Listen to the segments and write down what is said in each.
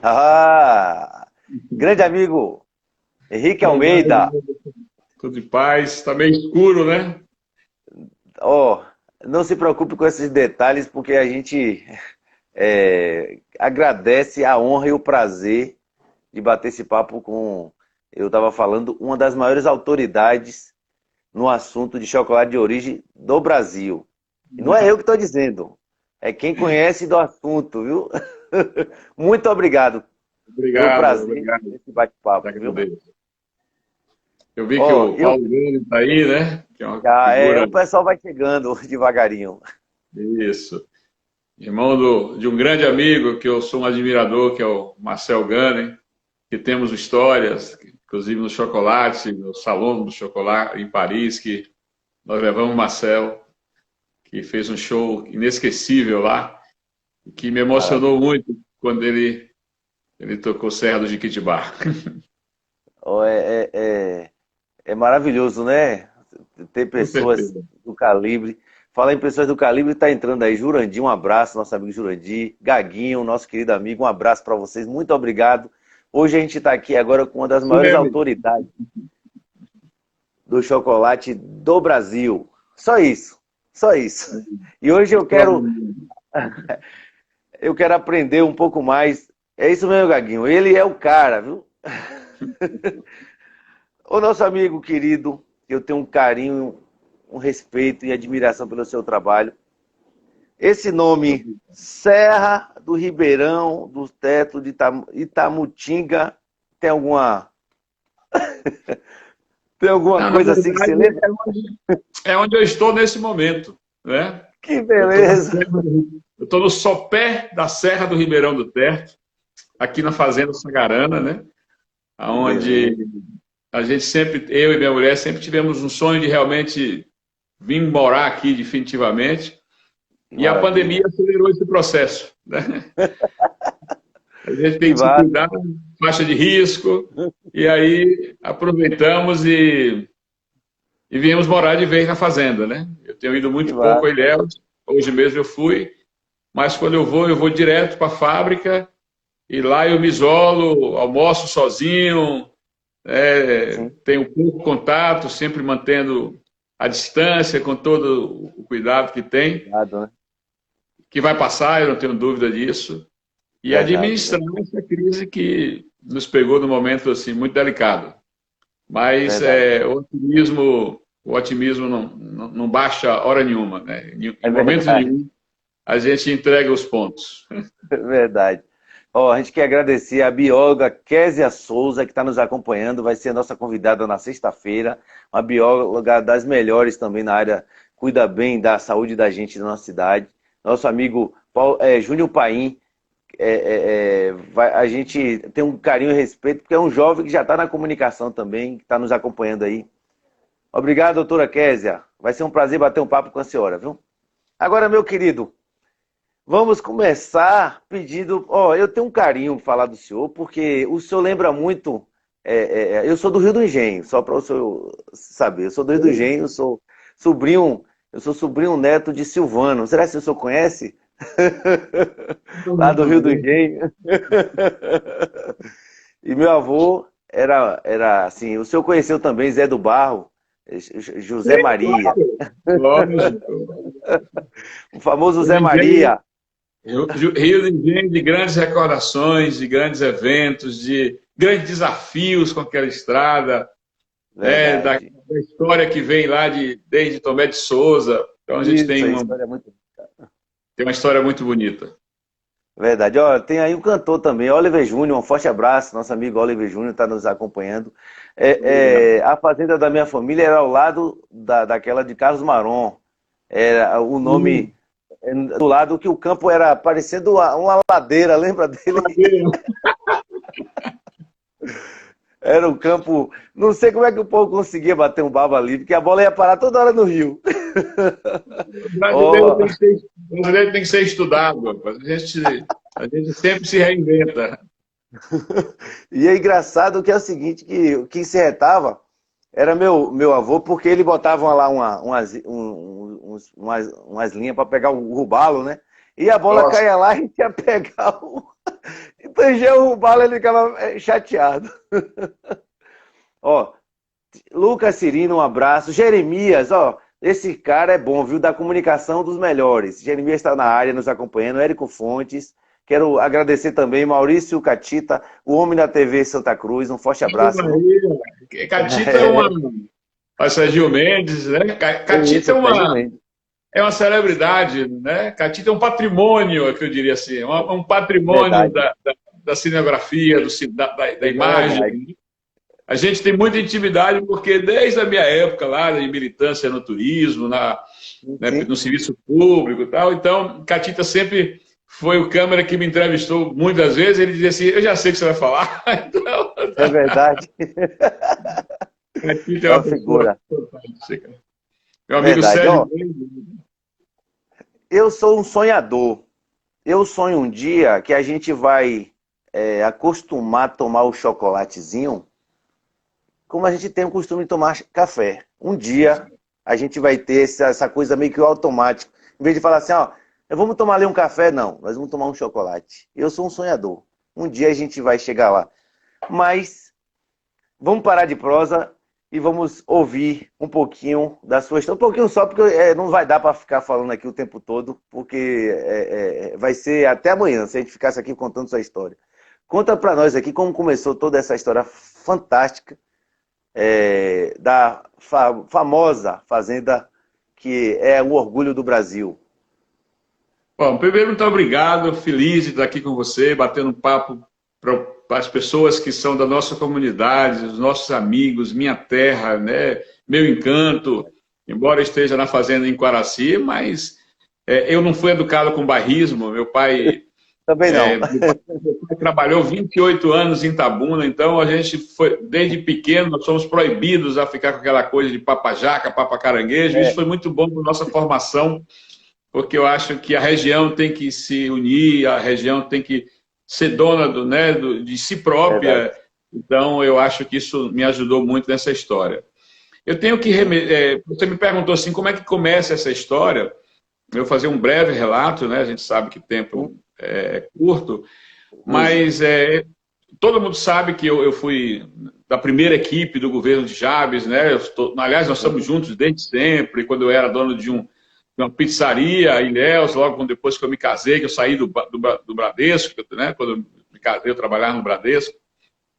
Ah, grande amigo Henrique Almeida. Tudo em paz, está meio escuro, né? Ó, não se preocupe com esses detalhes, porque a gente agradece a honra e o prazer de bater esse papo com, eu estava falando, uma das maiores autoridades no assunto de chocolate de origem do Brasil. E não é eu que estou dizendo, é quem conhece do assunto, viu? Muito obrigado pelo Obrigado, prazer obrigado. desse Te bate-papo, viu? agradeço. Eu vi que Ó, o Paulo Gani está aí, né? Que é uma o figura. pessoal vai chegando devagarinho. Isso. Irmão de um grande amigo que eu sou um admirador, que é o Marcel Gani, que temos histórias, inclusive no chocolate, no Salão do Chocolate em Paris, que nós levamos o Marcel, que fez um show inesquecível lá, que me emocionou Maravilha. muito quando ele tocou Serra do Jequitibá. Ó, é maravilhoso, né? Ter Com pessoas certeza. do calibre. Falar em pessoas do calibre, tá entrando aí Jurandir, um abraço, nosso amigo Jurandir. Gaguinho, nosso querido amigo, um abraço para vocês, muito obrigado. Hoje a gente está aqui agora com uma das maiores Sueli. autoridades do chocolate do Brasil. Só isso, só isso. E hoje eu quero aprender um pouco mais. É isso mesmo, Gaguinho. Ele é o cara, viu? O nosso amigo querido, eu tenho um carinho, um respeito e admiração pelo seu trabalho. Esse nome, Serra do Ribeirão do Teto de Itamutinga, tem alguma Não, na coisa assim que você verdade, lembra? é onde eu estou nesse momento, né? Que Eu estou beleza! eu estou no sopé da Serra do Ribeirão do Teto, aqui na Fazenda Sagarana, né? Que Onde beleza! a gente sempre, eu e minha mulher, sempre tivemos um sonho de realmente vir morar aqui definitivamente. Que E a pandemia maravilha! acelerou esse processo, né? A gente Que tem que se massa! cuidar, faixa de risco, e aí aproveitamos e viemos morar de vez na fazenda, né? Eu tenho ido Que muito pouco a massa! Ilhéus, hoje mesmo eu fui, mas quando eu vou direto para a fábrica, e lá eu me isolo, almoço sozinho, Sim, tenho pouco contato, sempre mantendo a distância, com todo o cuidado que tem, obrigado, né? que vai passar, eu não tenho dúvida disso, e Verdade, administrar verdade. essa crise que nos pegou num momento assim muito delicado. Mas Verdade. o otimismo não baixa hora nenhuma, né? É Em momento verdade, nenhum a gente entrega os pontos. é verdade. Ó, a gente quer agradecer a bióloga Késia Souza, que está nos acompanhando, vai ser a nossa convidada na sexta-feira, uma bióloga das melhores também na área, cuida bem da saúde da gente na nossa cidade. Nosso amigo Júnior Paim, a gente tem um carinho e respeito, porque é um jovem que já está na comunicação também, que está nos acompanhando aí. Obrigado, doutora Késia. Vai ser um prazer bater um papo com a senhora, viu? Agora, meu querido, vamos começar pedindo. Ó, eu tenho um carinho para falar do senhor, porque o senhor lembra muito. Eu sou do Rio do Engenho, só para o senhor saber. Eu sou do Rio do Engenho, sobrinho, eu sou sobrinho neto de Silvano. Será que o senhor conhece? Lá do Rio do Engenho. E meu avô era assim. O senhor conheceu também Zé do Barro, José Maria, Lógico. o famoso Rio Zé de Engenho, Maria. Rio de Engenho de grandes recordações, de grandes eventos, de grandes desafios com aquela estrada, né, Verdade. da história que vem lá desde Tomé de Souza. Então a gente Isso, a história é muito. tem uma história muito bonita. Verdade. Ó, tem aí um cantor também, Oliver Júnior. Um forte abraço. Nosso amigo Oliver Júnior está nos acompanhando. Obrigado. A fazenda da minha família era ao lado daquela de Carlos Maron. Era o nome do lado que o campo era parecendo uma ladeira, lembra dele? Era um campo. Não sei como é que o povo conseguia bater um baba ali, porque a bola ia parar toda hora no rio. O brasileiro Ó, tem que ser, o brasileiro tem que ser estudado, rapaz. A gente sempre se reinventa. e é engraçado que é o seguinte, que quem se retava era meu avô, porque ele botava lá umas linhas para pegar o rubalo, né? E a bola Nossa, caía lá e ia pegar o. Tangel o bala, ele ficava chateado. Ó, Lucas Cirino, um abraço. Jeremias, ó, esse cara é bom, viu? Da comunicação dos melhores. Jeremias está na área nos acompanhando. Érico Fontes. Quero agradecer também Maurício Catita, o homem da TV Santa Cruz. Um forte abraço. Catita é uma... Sergio Mendes, né? Catita é uma celebridade, né? Catita é um patrimônio, que eu diria assim, um patrimônio da cinegrafia, da imagem. A gente tem muita intimidade porque desde a minha época lá de militância no turismo, né, no serviço público e tal, então Catita sempre foi o câmera que me entrevistou muitas vezes, ele dizia assim, eu já sei o que você vai falar. Então, é verdade. Catita é uma figura. Meu amigo Sérgio. Eu sou um sonhador. Eu sonho um dia que a gente vai acostumar a tomar o chocolatezinho como a gente tem o costume de tomar café. Um dia a gente vai ter essa coisa meio que automática. Em vez de falar assim, ó, vamos tomar ali um café, não, nós vamos tomar um chocolate. Eu sou um sonhador. Um dia a gente vai chegar lá. Mas vamos parar de prosa e vamos ouvir um pouquinho da sua história. Um pouquinho só, porque não vai dar para ficar falando aqui o tempo todo, porque vai ser até amanhã, se a gente ficasse aqui contando sua história. Conta para nós aqui como começou toda essa história fantástica da famosa fazenda que é o orgulho do Brasil. Bom, primeiro, muito obrigado, feliz de estar aqui com você, batendo um papo para as pessoas que são da nossa comunidade, os nossos amigos, minha terra, né? Meu encanto, embora eu esteja na fazenda em Quaraci, mas eu não fui educado com bairrismo, meu pai... Também não. Meu pai trabalhou 28 anos em Itabuna, então a gente foi, desde pequeno, nós somos proibidos a ficar com aquela coisa de papajaca, papacaranguejo, isso foi muito bom para a nossa formação, porque eu acho que a região tem que se unir, a região tem que ser dona de si própria. Então, eu acho que isso me ajudou muito nessa história. Eu tenho que... você me perguntou assim, como é que começa essa história? Eu vou fazer um breve relato, né? A gente sabe que o tempo é curto, mas todo mundo sabe que eu fui da primeira equipe do governo de Jabes, né? Aliás, nós estamos juntos desde sempre, quando eu era dono de uma pizzaria em Ilhéus, logo depois que eu me casei, que eu saí do Bradesco, né? Quando eu me casei, eu trabalhava no Bradesco,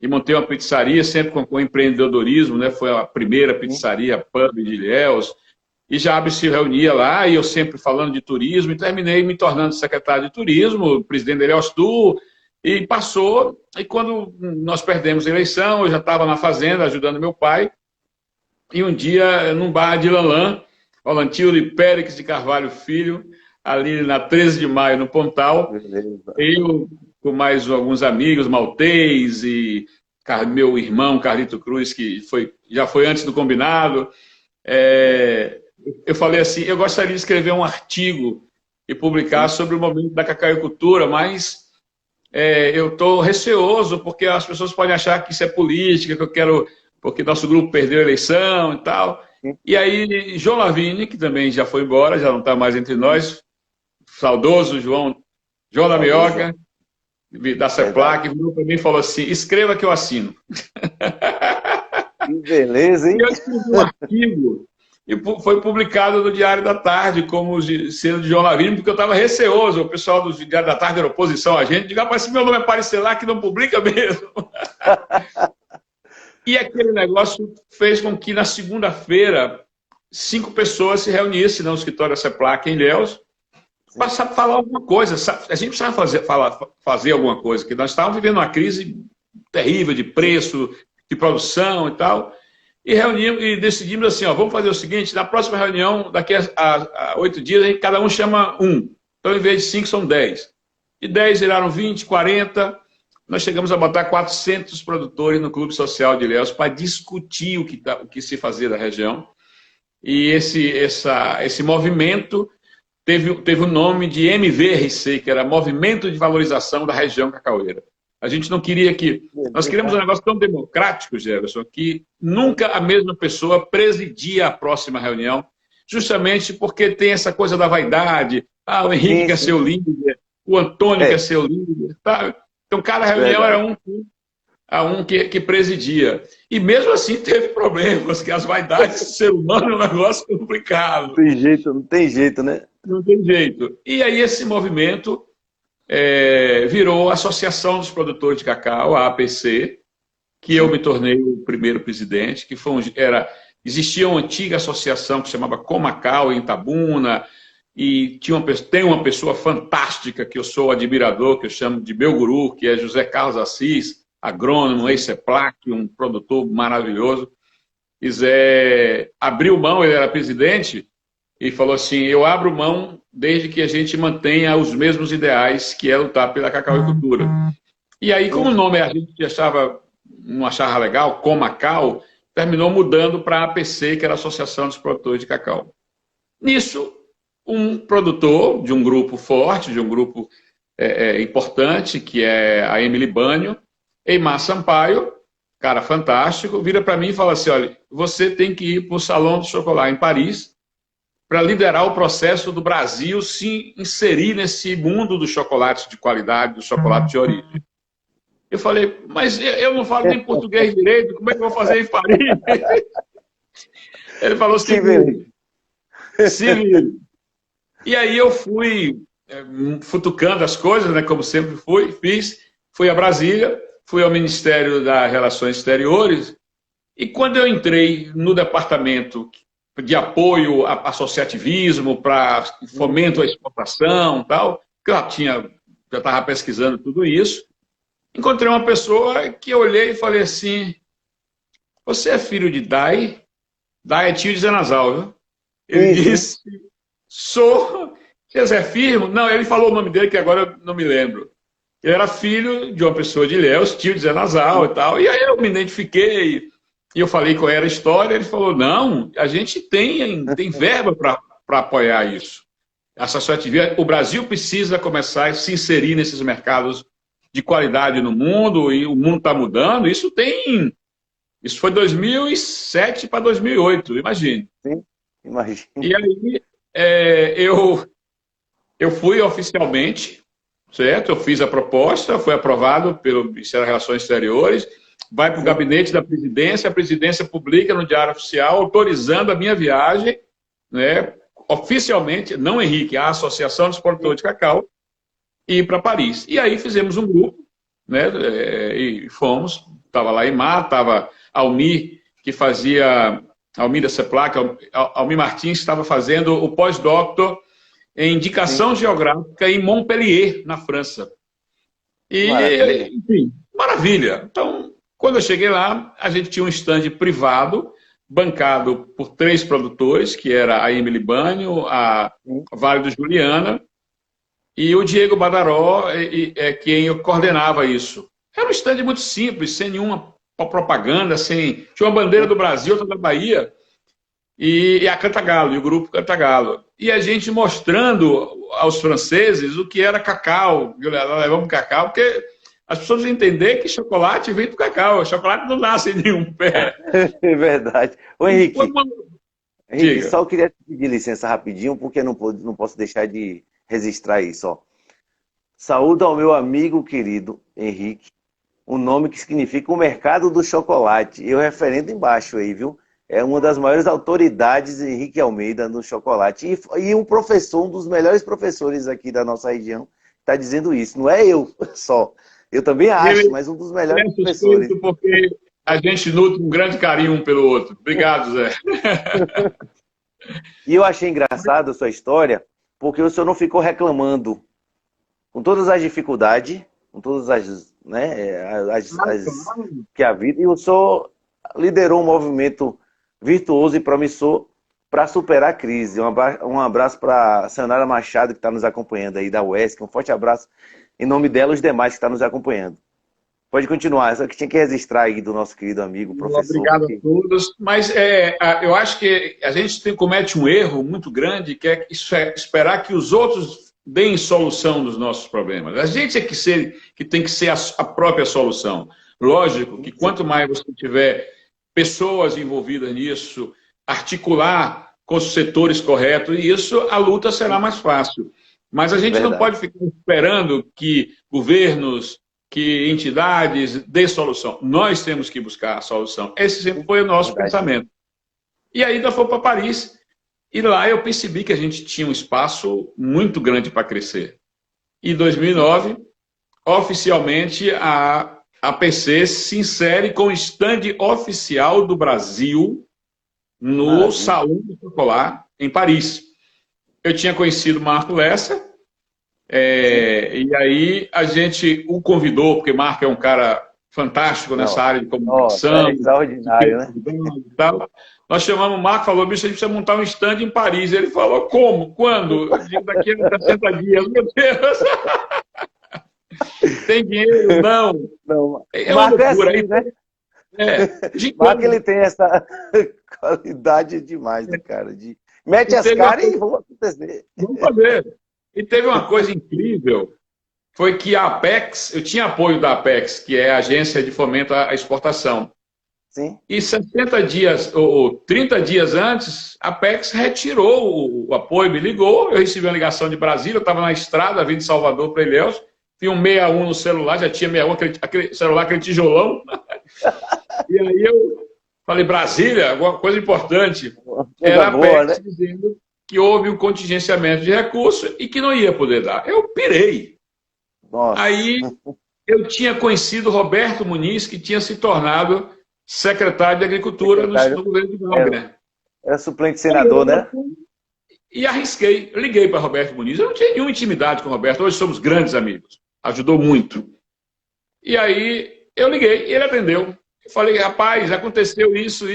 e montei uma pizzaria sempre com empreendedorismo, né? Foi a primeira pizzaria pub de Ilhéus, e Jabes se reunia lá, e eu sempre falando de turismo, e terminei me tornando secretário de turismo, presidente da Ilhéus Tour, e passou, e quando nós perdemos a eleição, eu já estava na fazenda ajudando meu pai, e um dia, num bar de Lanlã, Olantílio Périx de Carvalho Filho, ali na 13 de maio, no Pontal. Eu, com mais alguns amigos, Maltês e meu irmão Carlito Cruz, que já foi antes do combinado, eu falei assim, eu gostaria de escrever um artigo e publicar sobre o momento da cacauicultura, mas eu estou receoso, porque as pessoas podem achar que isso é política, que eu quero, porque nosso grupo perdeu a eleição e tal. E aí, João Lavigne, que também já foi embora, já não está mais entre nós, saudoso João da Minhoca, da CEPLAC, virou para mim e falou assim, escreva que eu assino. Que beleza, hein? E eu escrevi um artigo, e foi publicado no Diário da Tarde, como sendo de João Lavigne, porque eu estava receoso, o pessoal do Diário da Tarde era oposição a gente, diga, mas se meu nome aparecer lá, que não publica mesmo. E aquele negócio fez com que, na segunda-feira, 5 pessoas se reunissem no escritório da CEPLAC em Ilhéus para falar alguma coisa. A gente precisava fazer alguma coisa, porque nós estávamos vivendo uma crise terrível de preço, de produção e tal. E reunimos e decidimos assim, ó, vamos fazer o seguinte, na próxima reunião, daqui a 8 dias, cada um chama um. Então, em vez de 5, são 10. E 10 viraram 20, 40... Nós chegamos a botar 400 produtores no Clube Social de Ilhéus para discutir o que se fazia da região. E esse movimento teve o nome de MVRC, que era Movimento de Valorização da Região Cacaueira. A gente não queria que... Nós queríamos um negócio tão democrático, Jefferson, que nunca a mesma pessoa presidia a próxima reunião, justamente porque tem essa coisa da vaidade. O Henrique quer ser o líder, o Antônio quer ser o líder, tá? Então, cada reunião era um que presidia. E mesmo assim teve problemas, que as vaidades do ser humano é um negócio complicado. Não tem jeito, né? Não tem jeito. E aí esse movimento virou a Associação dos Produtores de Cacau, a APC, que eu me tornei o primeiro presidente, que existia uma antiga associação que se chamava Comacau, em Itabuna, e tem uma pessoa fantástica que eu sou admirador, que eu chamo de meu guru, que é José Carlos Assis, agrônomo, ex-CEPLAC, um produtor maravilhoso. E Zé abriu mão, ele era presidente, e falou assim, eu abro mão desde que a gente mantenha os mesmos ideais, que é lutar pela cacauicultura. E aí, como o nome a gente não achava legal, Comacau, terminou mudando para a APC, que era a Associação dos Produtores de Cacau. Nisso, um produtor de um grupo forte, de um grupo importante, que é a Emily Banho, Eymar Sampaio, cara fantástico, vira para mim e fala assim, olha, você tem que ir para o Salão do Chocolate em Paris para liderar o processo do Brasil se inserir nesse mundo do chocolate de qualidade, do chocolate de origem. Eu falei, mas eu não falo nem português direito, como é que eu vou fazer em Paris? Ele falou assim, se vira. E aí eu fui futucando as coisas, né, como sempre fui a Brasília, fui ao Ministério das Relações Exteriores, e quando eu entrei no departamento de apoio a associativismo, para fomento à exportação e tal, que eu já estava pesquisando tudo isso, encontrei uma pessoa que eu olhei e falei assim, você é filho de Dai? Dai é tio de Zé Nasal, viu? Ele disse, sou. Zé Firmo? Não, ele falou o nome dele, que agora eu não me lembro. Ele era filho de uma pessoa de Ilhéus, tio de Zé Nasal e tal. E aí eu me identifiquei, e eu falei qual era a história. Ele falou, não, a gente tem verba para apoiar isso. O Brasil precisa começar a se inserir nesses mercados de qualidade no mundo, e o mundo está mudando. Isso foi 2007 para 2008, imagine. Sim, imagine. E aí eu fui oficialmente, certo? Eu fiz a proposta, foi aprovado pelo Ministério das Relações Exteriores, vai para o gabinete da presidência, a presidência publica no Diário Oficial, autorizando a minha viagem, né, oficialmente, não Henrique, a Associação dos Produtores de Cacau, ir para Paris. E aí fizemos um grupo, né, e fomos, estava lá Eymar, estava Almir, que fazia, Almir da CEPLAC, Almir Martins estava fazendo o pós-doutor em indicação geográfica em Montpellier, na França. E, maravilha. Enfim, maravilha. Então, quando eu cheguei lá, a gente tinha um stand privado, bancado por 3 produtores, que era a Emily Banho, a Vale do Juliana, e o Diego Badaró é quem coordenava isso. Era um stand muito simples, sem nenhuma propaganda, tinha uma bandeira do Brasil, outra da Bahia, e a Cantagalo, e o grupo Cantagalo. E a gente mostrando aos franceses o que era cacau. Levamos cacau, porque as pessoas entender que chocolate vem do cacau. Chocolate não nasce em nenhum pé. É verdade. Ô, Henrique, Henrique, só eu queria te pedir licença rapidinho, porque não posso deixar de registrar isso. Ó. Saúde ao meu amigo querido Henrique, um nome que significa o mercado do chocolate. E o referendo embaixo aí, viu? É uma das maiores autoridades, Henrique Almeida, no chocolate. E um professor, um dos melhores professores aqui da nossa região, está dizendo isso. Não é eu só. Eu também acho, mas um dos melhores professores. Porque a gente nutre um grande carinho um pelo outro. Obrigado, Zé. E eu achei engraçado a sua história, porque o senhor não ficou reclamando com todas as dificuldades, com todas as, né, que a vida, e o senhor liderou um movimento virtuoso e promissor para superar a crise. Um abraço para a Sayonara Machado, que está nos acompanhando aí, da UESC. Um forte abraço em nome dela e os demais que estão nos acompanhando. Pode continuar, só que tinha que registrar aí do nosso querido amigo, professor. Obrigado a todos. Mas eu acho que a gente comete um erro muito grande, que é esperar que os outros deem solução dos nossos problemas. A gente é que tem que ser a própria solução. Lógico que quanto mais você tiver pessoas envolvidas nisso, articular com os setores corretos, e isso a luta será mais fácil. Mas a gente não pode ficar esperando que governos, que entidades dê solução. Nós temos que buscar a solução. Esse sempre foi o nosso pensamento. E aí nós fomos para Paris, e lá eu percebi que a gente tinha um espaço muito grande para crescer. Em 2009, oficialmente, a APC se insere com o stand oficial do Brasil no Salão do Chocolate, em Paris. Eu tinha conhecido o Marco Lessa, e aí a gente o convidou, porque Marco é um cara fantástico nessa área de comunicação. É extraordinário, né? E tal. Nós chamamos o Marco, falou, bicho, a gente precisa montar um stand em Paris. Ele falou, como? Quando? Eu digo, daqui a 60 dias. Meu Deus! Tem dinheiro? Não. É uma loucura. Assim, né? Marco, ele tem essa qualidade demais, né, cara? Mete as caras e vamos acontecer. Vamos fazer. E teve uma coisa incrível, foi que a Apex, eu tinha apoio da Apex, que é a agência de fomento à exportação. Sim. E 60 dias, ou 30 dias antes, a Apex retirou o apoio, me ligou, eu recebi uma ligação de Brasília, eu estava na estrada, vim de Salvador para Ilhéus, vi um 61 no celular, já tinha 61, aquele celular, aquele tijolão. E aí eu falei, Brasília, alguma coisa importante. Era a Apex, né? Dizendo que houve um contingenciamento de recursos e que não ia poder dar. Eu pirei. Nossa. Aí eu tinha conhecido Roberto Muniz, que tinha se tornado secretário de Agricultura no governo de Wagner. Era suplente senador, né? E arrisquei. Eu liguei para Roberto Muniz. Eu não tinha nenhuma intimidade com o Roberto. Hoje somos grandes amigos. Ajudou muito. E aí eu liguei e ele atendeu. Eu falei, rapaz, aconteceu isso.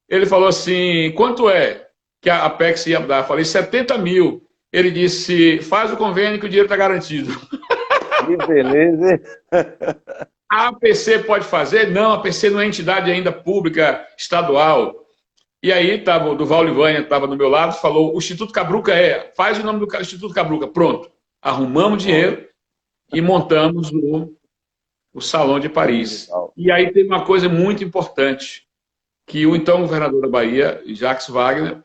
Ele falou assim, quanto é que a Apex ia dar? Eu falei, 70 mil. Ele disse, faz o convênio que o dinheiro está garantido. Que beleza. A APC pode fazer? Não, a APC não é entidade ainda pública estadual. E aí tava, o Duval Livânia estava do meu lado, falou, o Instituto Cabruca faz o nome do Instituto Cabruca. Pronto. Arrumamos dinheiro e montamos o Salão de Paris. E aí teve uma coisa muito importante, que o então governador da Bahia, Jacques Wagner,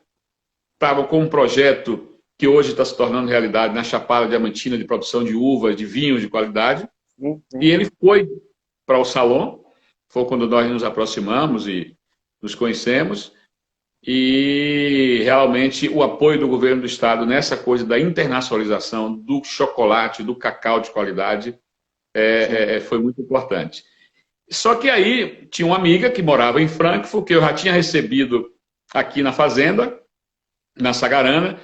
estava com um projeto que hoje está se tornando realidade na Chapada Diamantina de produção de uvas, de vinhos de qualidade. E ele foi para o salão, foi quando nós nos aproximamos e nos conhecemos, e realmente o apoio do governo do estado nessa coisa da internacionalização do chocolate, do cacau de qualidade, foi muito importante. Só que aí tinha uma amiga que morava em Frankfurt, que eu já tinha recebido aqui na fazenda, na Sagarana,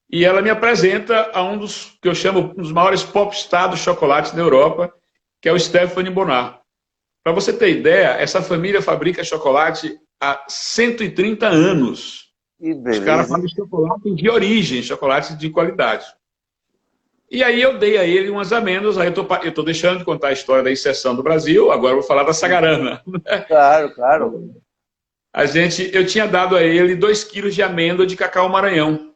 e ela me apresenta a um dos, que eu chamo, um dos maiores popstars do chocolate da Europa, que é o Stéphane Bonnard. Para você ter ideia, essa família fabrica chocolate há 130 anos. Os caras fazem chocolate de origem, chocolate de qualidade. E aí eu dei a ele umas amêndoas, aí eu estou deixando de contar a história da inserção do Brasil, agora eu vou falar da Sagarana. Claro. Eu tinha dado a ele 2 quilos de amêndoa de cacau Maranhão.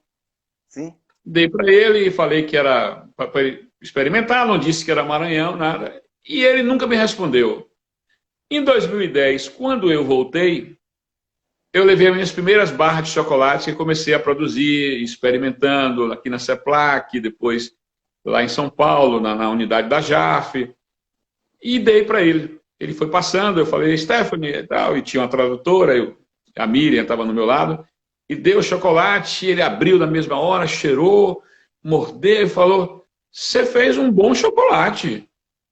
Sim. Dei para ele e falei que era para ele experimentar, não disse que era Maranhão, nada. E ele nunca me respondeu. Em 2010, quando eu voltei, eu levei as minhas primeiras barras de chocolate e comecei a produzir, experimentando aqui na CEPLAC, depois lá em São Paulo, na unidade da JAF, e dei para ele. Ele foi passando, eu falei, Stephanie, e tal, e tinha uma tradutora, a Miriam estava no meu lado, e deu o chocolate, ele abriu na mesma hora, cheirou, mordeu e falou, você fez um bom chocolate.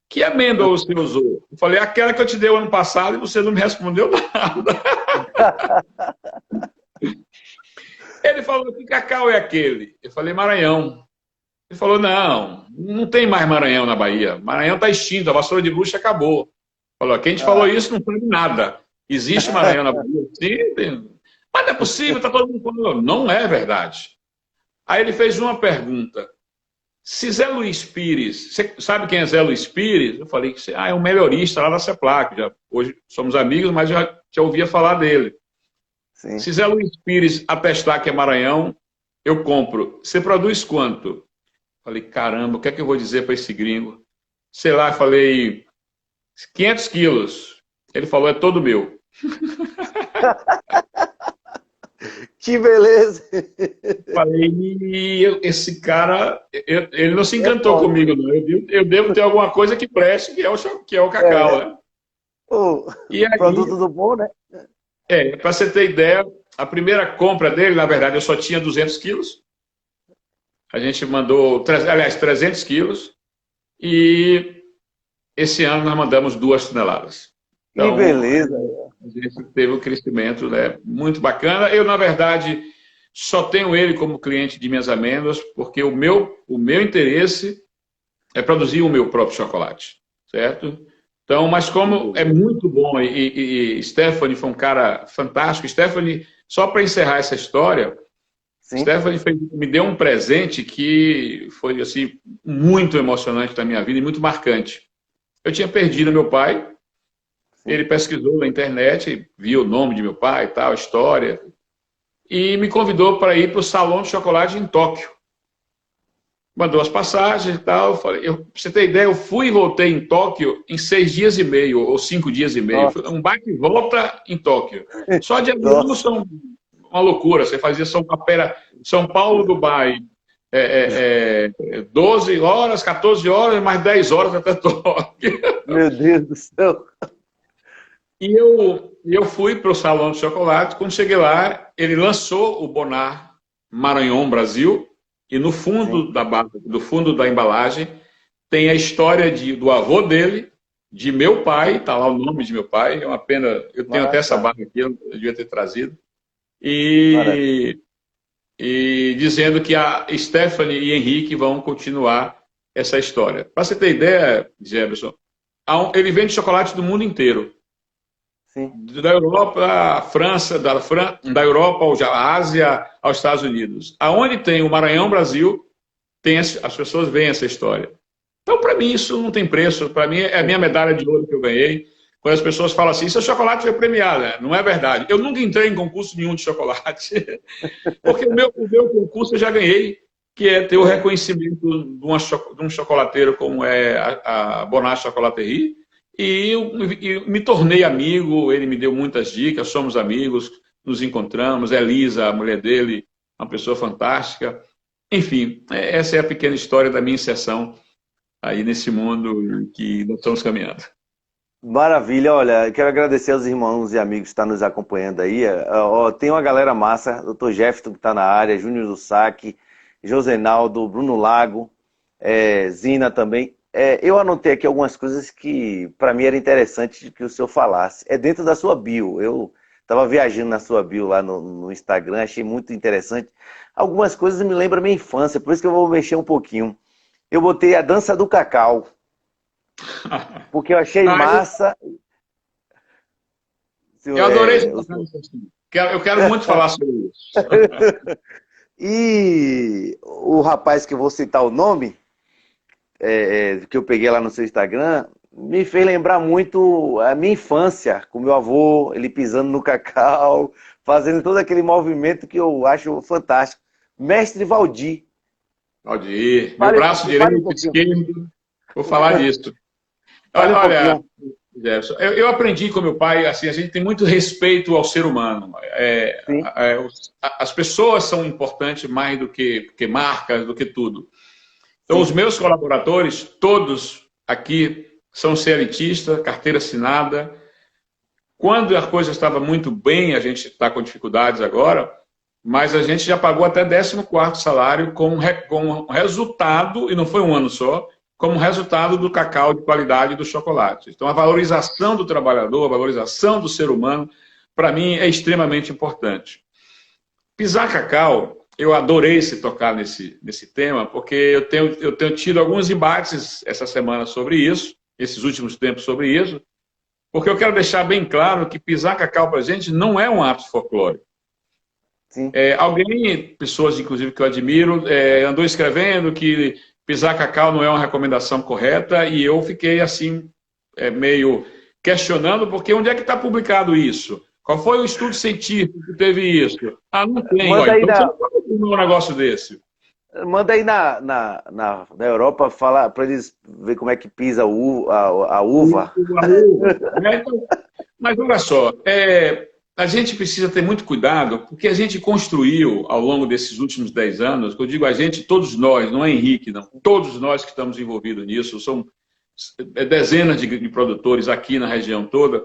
Que amêndoa você usou? Eu falei, aquela que eu te dei ano passado e você não me respondeu nada. Ele falou, que cacau é aquele? Eu falei, Maranhão. Ele falou, não tem mais Maranhão na Bahia. Maranhão está extinto, a vassoura de bruxa acabou. Falou, quem te falou isso não sabe nada. Existe Maranhão na Bahia? Sim, tem. Mas não é possível, está todo mundo falando. Não é verdade. Aí ele fez uma pergunta. Se Zé Luiz Pires, você sabe quem é Zé Luiz Pires? Eu falei que é um melhorista lá da CEPLAC. Hoje somos amigos, mas já ouvia falar dele. Sim. Se Zé Luiz Pires atestar que é Maranhão, eu compro. Você produz quanto? Eu falei, caramba, o que é que eu vou dizer para esse gringo? Sei lá, falei, 500 quilos. Ele falou, é todo meu. Que beleza! Falei, esse cara, ele não se É encantou foda. comigo, não. Eu devo ter alguma coisa que preste, que é o cacau, É, né? o E produto aí, do bom, né? para você ter ideia, a primeira compra dele, na verdade, eu só tinha 200 quilos. A gente mandou, aliás, 300 quilos. E esse ano nós mandamos 2 toneladas. Que Então, beleza! a gente teve um crescimento, né, muito bacana. Eu, na verdade, só tenho ele como cliente de minhas amêndoas, porque o meu interesse é produzir o meu próprio chocolate, certo? Então, mas Que como é beleza! muito bom, e Stephanie foi um cara fantástico. Stephanie, só para encerrar essa história, Sim, Stephanie me deu um presente que foi assim muito emocionante na minha vida e muito marcante. Eu tinha perdido meu pai, sim. ele pesquisou na internet, viu o nome de meu pai e tal, a história, e me convidou para ir para o Salão de Chocolate em Tóquio. Mandou as passagens e tal. Pra você ter ideia, eu fui e voltei em Tóquio em 6 dias e meio, ou 5 dias e meio. Foi Nossa, um bate e volta em Tóquio. Só de avião nossa, são uma loucura. Você fazia São Paulo, Dubai, 12 horas, 14 horas, mais 10 horas até Tóquio. meu Deus do céu! E eu fui para o Salão de Chocolate. Quando cheguei lá, ele lançou o Bonar Maranhão Brasil, e no Sim, fundo do fundo da embalagem tem a história do avô dele, de meu pai, está lá o nome de meu pai. É uma pena, eu tenho até essa massa, barra aqui, eu devia ter trazido. maravilha. E dizendo que a Stephanie e Henrique vão continuar essa história. Para você ter ideia, Jefferson, ele vende chocolate do mundo inteiro. Sim, Da Europa à França, da Europa à Ásia, aos Estados Unidos. Aonde tem o Maranhão Brasil, as pessoas veem essa história. Então, para mim, isso não tem preço. Para mim, é a minha medalha de ouro que eu ganhei. Quando as pessoas falam assim, seu chocolate foi premiado. Não é verdade. Eu nunca entrei em concurso nenhum de chocolate, porque o meu concurso eu já ganhei, que é ter o é, reconhecimento de um chocolateiro como é a Bonache Chocolaterie. E me tornei amigo, ele me deu muitas dicas, somos amigos, nos encontramos. Elisa, a mulher dele, uma pessoa fantástica. Enfim, essa é a pequena história da minha inserção aí nesse mundo que nós estamos caminhando. maravilha. Olha, eu quero agradecer aos irmãos e amigos que estão nos acompanhando aí. Ó, tem uma galera massa, Dr. Jefferson que está na área, Júnior do Saque, Josenaldo, Bruno Lago, Zina também. Eu anotei aqui algumas coisas que para mim era interessante que o senhor falasse. É dentro da sua bio. Eu estava viajando na sua bio lá no Instagram, achei muito interessante. Algumas coisas me lembram a minha infância, por isso que eu vou mexer um pouquinho. Eu botei a dança do cacau, porque eu achei Ah, massa. eu adorei você O tocar senhor- nisso assim. Eu quero muito falar sobre isso. E o rapaz que eu vou citar o nome, que eu peguei lá no seu Instagram, me fez lembrar muito a minha infância, com meu avô, ele pisando no cacau, fazendo todo aquele movimento que eu acho fantástico. Mestre Valdir, Valdir, meu fale, braço fale um direito, pouquinho. esquerdo, vou falar disso. Fale um Olha, pouquinho. Jefferson, eu aprendi com meu pai, assim, a gente tem muito respeito ao ser humano. Sim, As pessoas são importantes mais do que marcas, do que tudo. Então, os sim, meus colaboradores, todos aqui, são CLTistas, carteira assinada. Quando a coisa estava muito bem, a gente está com dificuldades agora, mas a gente já pagou até 14º salário como resultado, e não foi um ano só, como resultado do cacau de qualidade do chocolate. Então, a valorização do trabalhador, a valorização do ser humano, para mim, é extremamente importante. Pisar cacau, eu adorei se tocar nesse tema, porque eu tenho tido alguns embates essa semana sobre isso, esses últimos tempos sobre isso, porque eu quero deixar bem claro que pisar cacau para a gente não é um ato folclórico. sim. Alguém, pessoas inclusive que eu admiro, andou escrevendo que pisar cacau não é uma recomendação correta, e eu fiquei assim, meio questionando, porque onde é que está publicado isso? Qual foi o estudo científico que teve isso? Ah, não tem. Ó, Manda aí então você na, não pode afirmar um negócio desse. manda aí na Europa falar para eles ver como é que pisa a uva. A uva, né? Então, mas olha só, a gente precisa ter muito cuidado, porque a gente construiu, ao longo desses últimos 10 anos, eu digo a gente, todos nós, não é Henrique, não, todos nós que estamos envolvidos nisso, são dezenas de produtores aqui na região toda,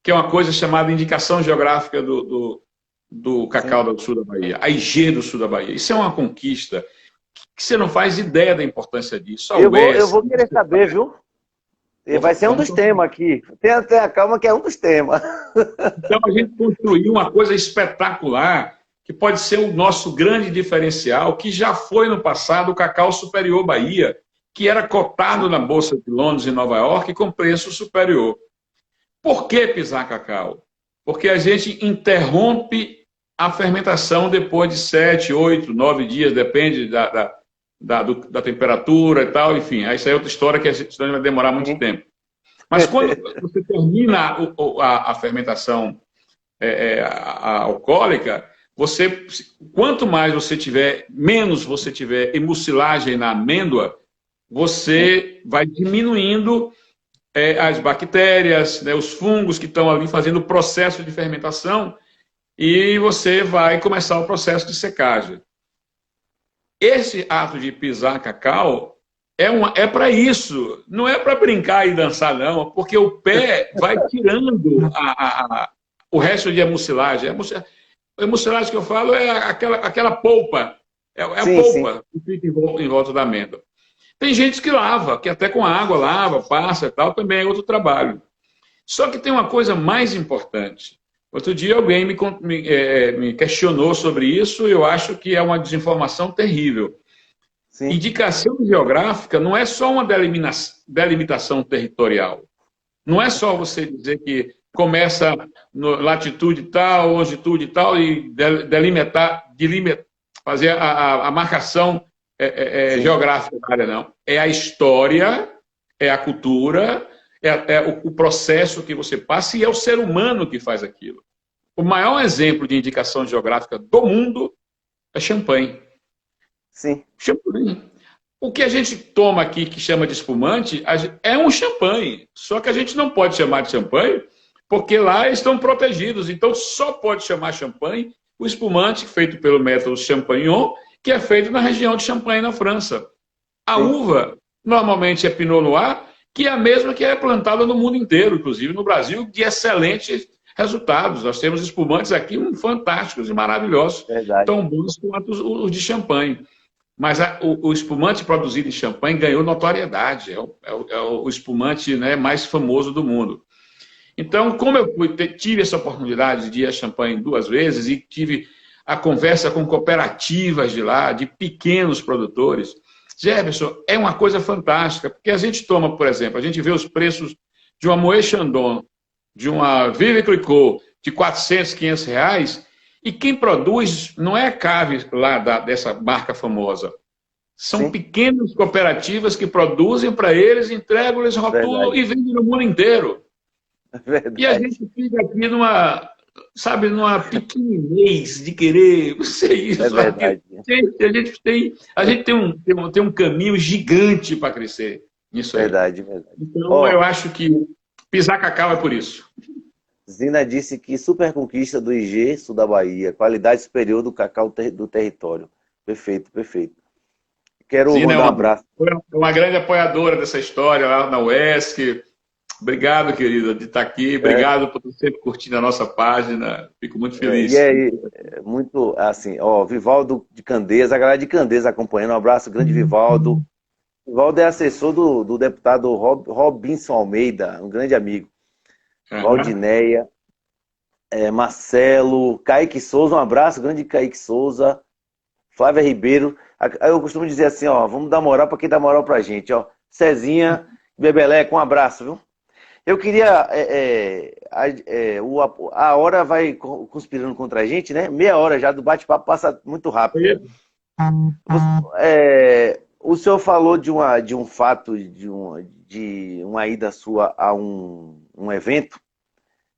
que é uma coisa chamada indicação geográfica do cacau do sul da Bahia, a IG do sul da Bahia. Isso é uma conquista que você não faz ideia da importância disso. Eu vou querer saber, viu? Vai ser um dos temas aqui. Tenha calma que é um dos temas. Então a gente construiu uma coisa espetacular, que pode ser o nosso grande diferencial, que já foi no passado o Cacau Superior Bahia, que era cotado na Bolsa de Londres e Nova York com preço superior. Por que pisar cacau? Porque a gente interrompe a fermentação depois de 7, 8, 9 dias, depende da temperatura e tal, enfim. Isso aí é outra história que a gente vai demorar muito tempo. Mas quando você termina a fermentação alcoólica, quanto mais você tiver, menos você tiver emulsilagem na amêndoa, você vai diminuindo as bactérias, né, os fungos que estão ali fazendo o processo de fermentação, e você vai começar o processo de secagem. Esse ato de pisar cacau é para isso, não é para brincar e dançar, não, porque o pé vai tirando o resto de emulsilagem. A emulsilagem que eu falo é aquela polpa, a polpa que fica em volta da amêndoa. Tem gente que lava, que até com água lava, passa e tal, também é outro trabalho. Só que tem uma coisa mais importante. Outro dia alguém me questionou sobre isso e eu acho que é uma desinformação terrível. Sim. Indicação geográfica não é só uma delimitação territorial. Não é só você dizer que começa no latitude tal, longitude tal e fazer a marcação geográfica da área, não. É a história, é a cultura, o processo que você passa e é o ser humano que faz aquilo. O maior exemplo de indicação geográfica do mundo é champanhe. Sim. Champanhe. O que a gente toma aqui, que chama de espumante, é um champanhe. Só que a gente não pode chamar de champanhe, porque lá estão protegidos. Então, só pode chamar champanhe o espumante feito pelo método Champagnon, que é feito na região de Champagne, na França. A uva, normalmente, é Pinot Noir, que é a mesma que é plantada no mundo inteiro, inclusive no Brasil, de excelentes resultados. Nós temos espumantes aqui fantásticos e maravilhosos, tão bons quanto os de Champagne. Mas o espumante produzido em Champagne ganhou notoriedade, é o espumante, né, mais famoso do mundo. Então, como eu tive essa oportunidade de ir a Champagne 2 vezes e tive a conversa com cooperativas de lá, de pequenos produtores, Jefferson, é uma coisa fantástica, porque a gente toma, por exemplo, a gente vê os preços de uma Moët Chandon, de uma Vive Clicquot, de 400, 500 reais, e quem produz não é a cave lá dessa marca famosa. São pequenas cooperativas que produzem para eles, entregam, eles rotulam e vendem no mundo inteiro. E a gente fica aqui numa pequenez de querer ser isso. A gente tem um caminho gigante para crescer nisso aí. Verdade. Então, eu acho que pisar cacau é por isso. Zina disse que super conquista do IG, sul da Bahia, qualidade superior do cacau do território. Perfeito. Quero mandar um abraço. Foi uma grande apoiadora dessa história lá na UESC. Obrigado, querida, de estar aqui. Obrigado por ter sempre curtindo a nossa página. Fico muito feliz. Muito assim, Vivaldo de Candeias, a galera de Candeias acompanhando. Um abraço, grande Vivaldo. Vivaldo é assessor do deputado Robinson Almeida, um grande amigo. Valdineia, Marcelo, Kaique Souza, um abraço, grande Kaique Souza, Flávia Ribeiro. Eu costumo dizer assim, vamos dar moral para quem dá moral pra gente, Cezinha, Bebeleco, um abraço, viu? Eu queria, a hora vai conspirando contra a gente, né? Meia hora já do bate-papo passa muito rápido. O senhor falou de um fato, de uma ida sua a um evento,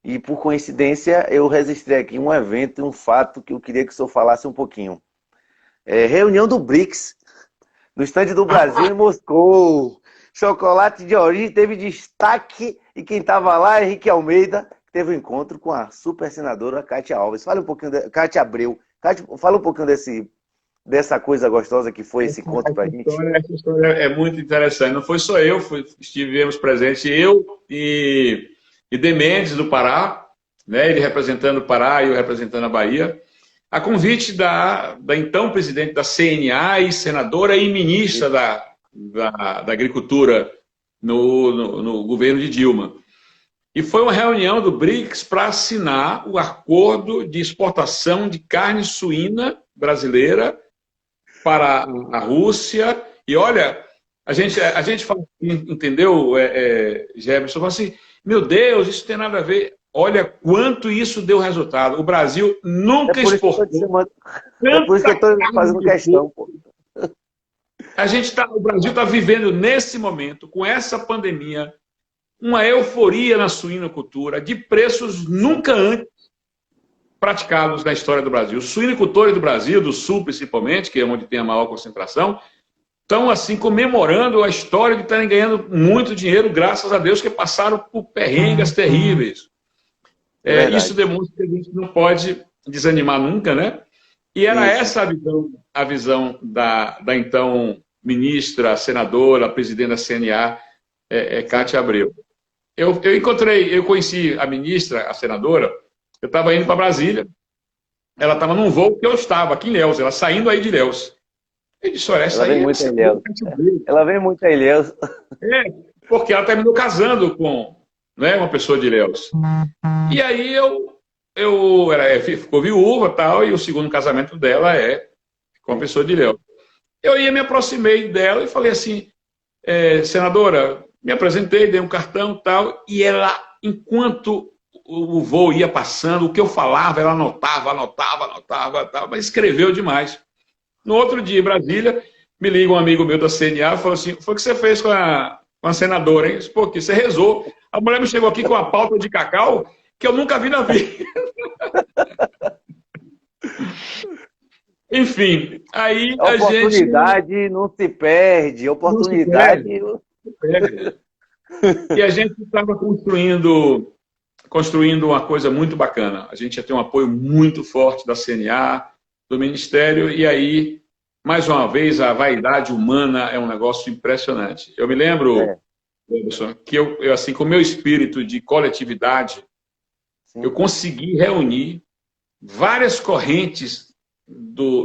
e por coincidência eu registrei aqui um evento e um fato que eu queria que o senhor falasse um pouquinho. Reunião do BRICS, no estande do Brasil em Moscou. Chocolate de origem teve destaque, e quem estava lá, Henrique Almeida, teve um encontro com a super senadora Cátia Alves. Fala um pouquinho, Cátia Abreu. Cátia, fala um pouquinho dessa coisa gostosa que foi esse encontro para a gente. Essa história é muito interessante. Não foi só eu, estivemos presentes, eu e Demendes, do Pará, né, ele representando o Pará e eu representando a Bahia, a convite da então presidente da CNA e senadora e ministra da Agricultura no governo de Dilma. E foi uma reunião do BRICS para assinar o acordo de exportação de carne suína brasileira para a Rússia. E olha, a gente fala, entendeu, Jefferson? Fala assim, meu Deus, isso tem nada a ver. Olha quanto isso deu resultado. O Brasil nunca exportou. É por isso que eu estou fazendo questão, pô. O Brasil está vivendo nesse momento, com essa pandemia, uma euforia na suinocultura de preços nunca antes praticados na história do Brasil. Os suinocultores do Brasil, do Sul principalmente, que é onde tem a maior concentração, estão assim comemorando a história de estarem ganhando muito dinheiro, graças a Deus, que passaram por perrengues terríveis. Isso demonstra que a gente não pode desanimar nunca, né? E era essa a visão da então ministra, senadora, presidente da CNA, Cátia Abreu. Eu conheci a ministra, a senadora, eu estava indo para Brasília, ela estava num voo que eu estava, aqui em Ilhéus, ela saindo aí de Ilhéus. Eu disse, olha, essa ela vem muito a Ilhéus. Ela vem muito a Ilhéus. Porque ela terminou casando com, né, uma pessoa de Ilhéus. E aí ficou viúva e tal, e o segundo casamento dela é com uma pessoa de Ilhéus. Eu me aproximei dela e falei assim, senadora, me apresentei, dei um cartão e tal, e ela, enquanto o voo ia passando, o que eu falava, ela anotava, mas escreveu demais. No outro dia, em Brasília, me liga um amigo meu da CNA e falou assim, foi o que você fez com a senadora, hein? Porque você rezou. A mulher me chegou aqui com uma pauta de cacau que eu nunca vi na vida. Enfim, aí a oportunidade não se perde, oportunidade... E a gente estava construindo uma coisa muito bacana. A gente ia ter um apoio muito forte da CNA, do Ministério, e aí, mais uma vez, a vaidade humana é um negócio impressionante. Eu me lembro, Anderson, que eu assim, com o meu espírito de coletividade, eu consegui reunir várias correntes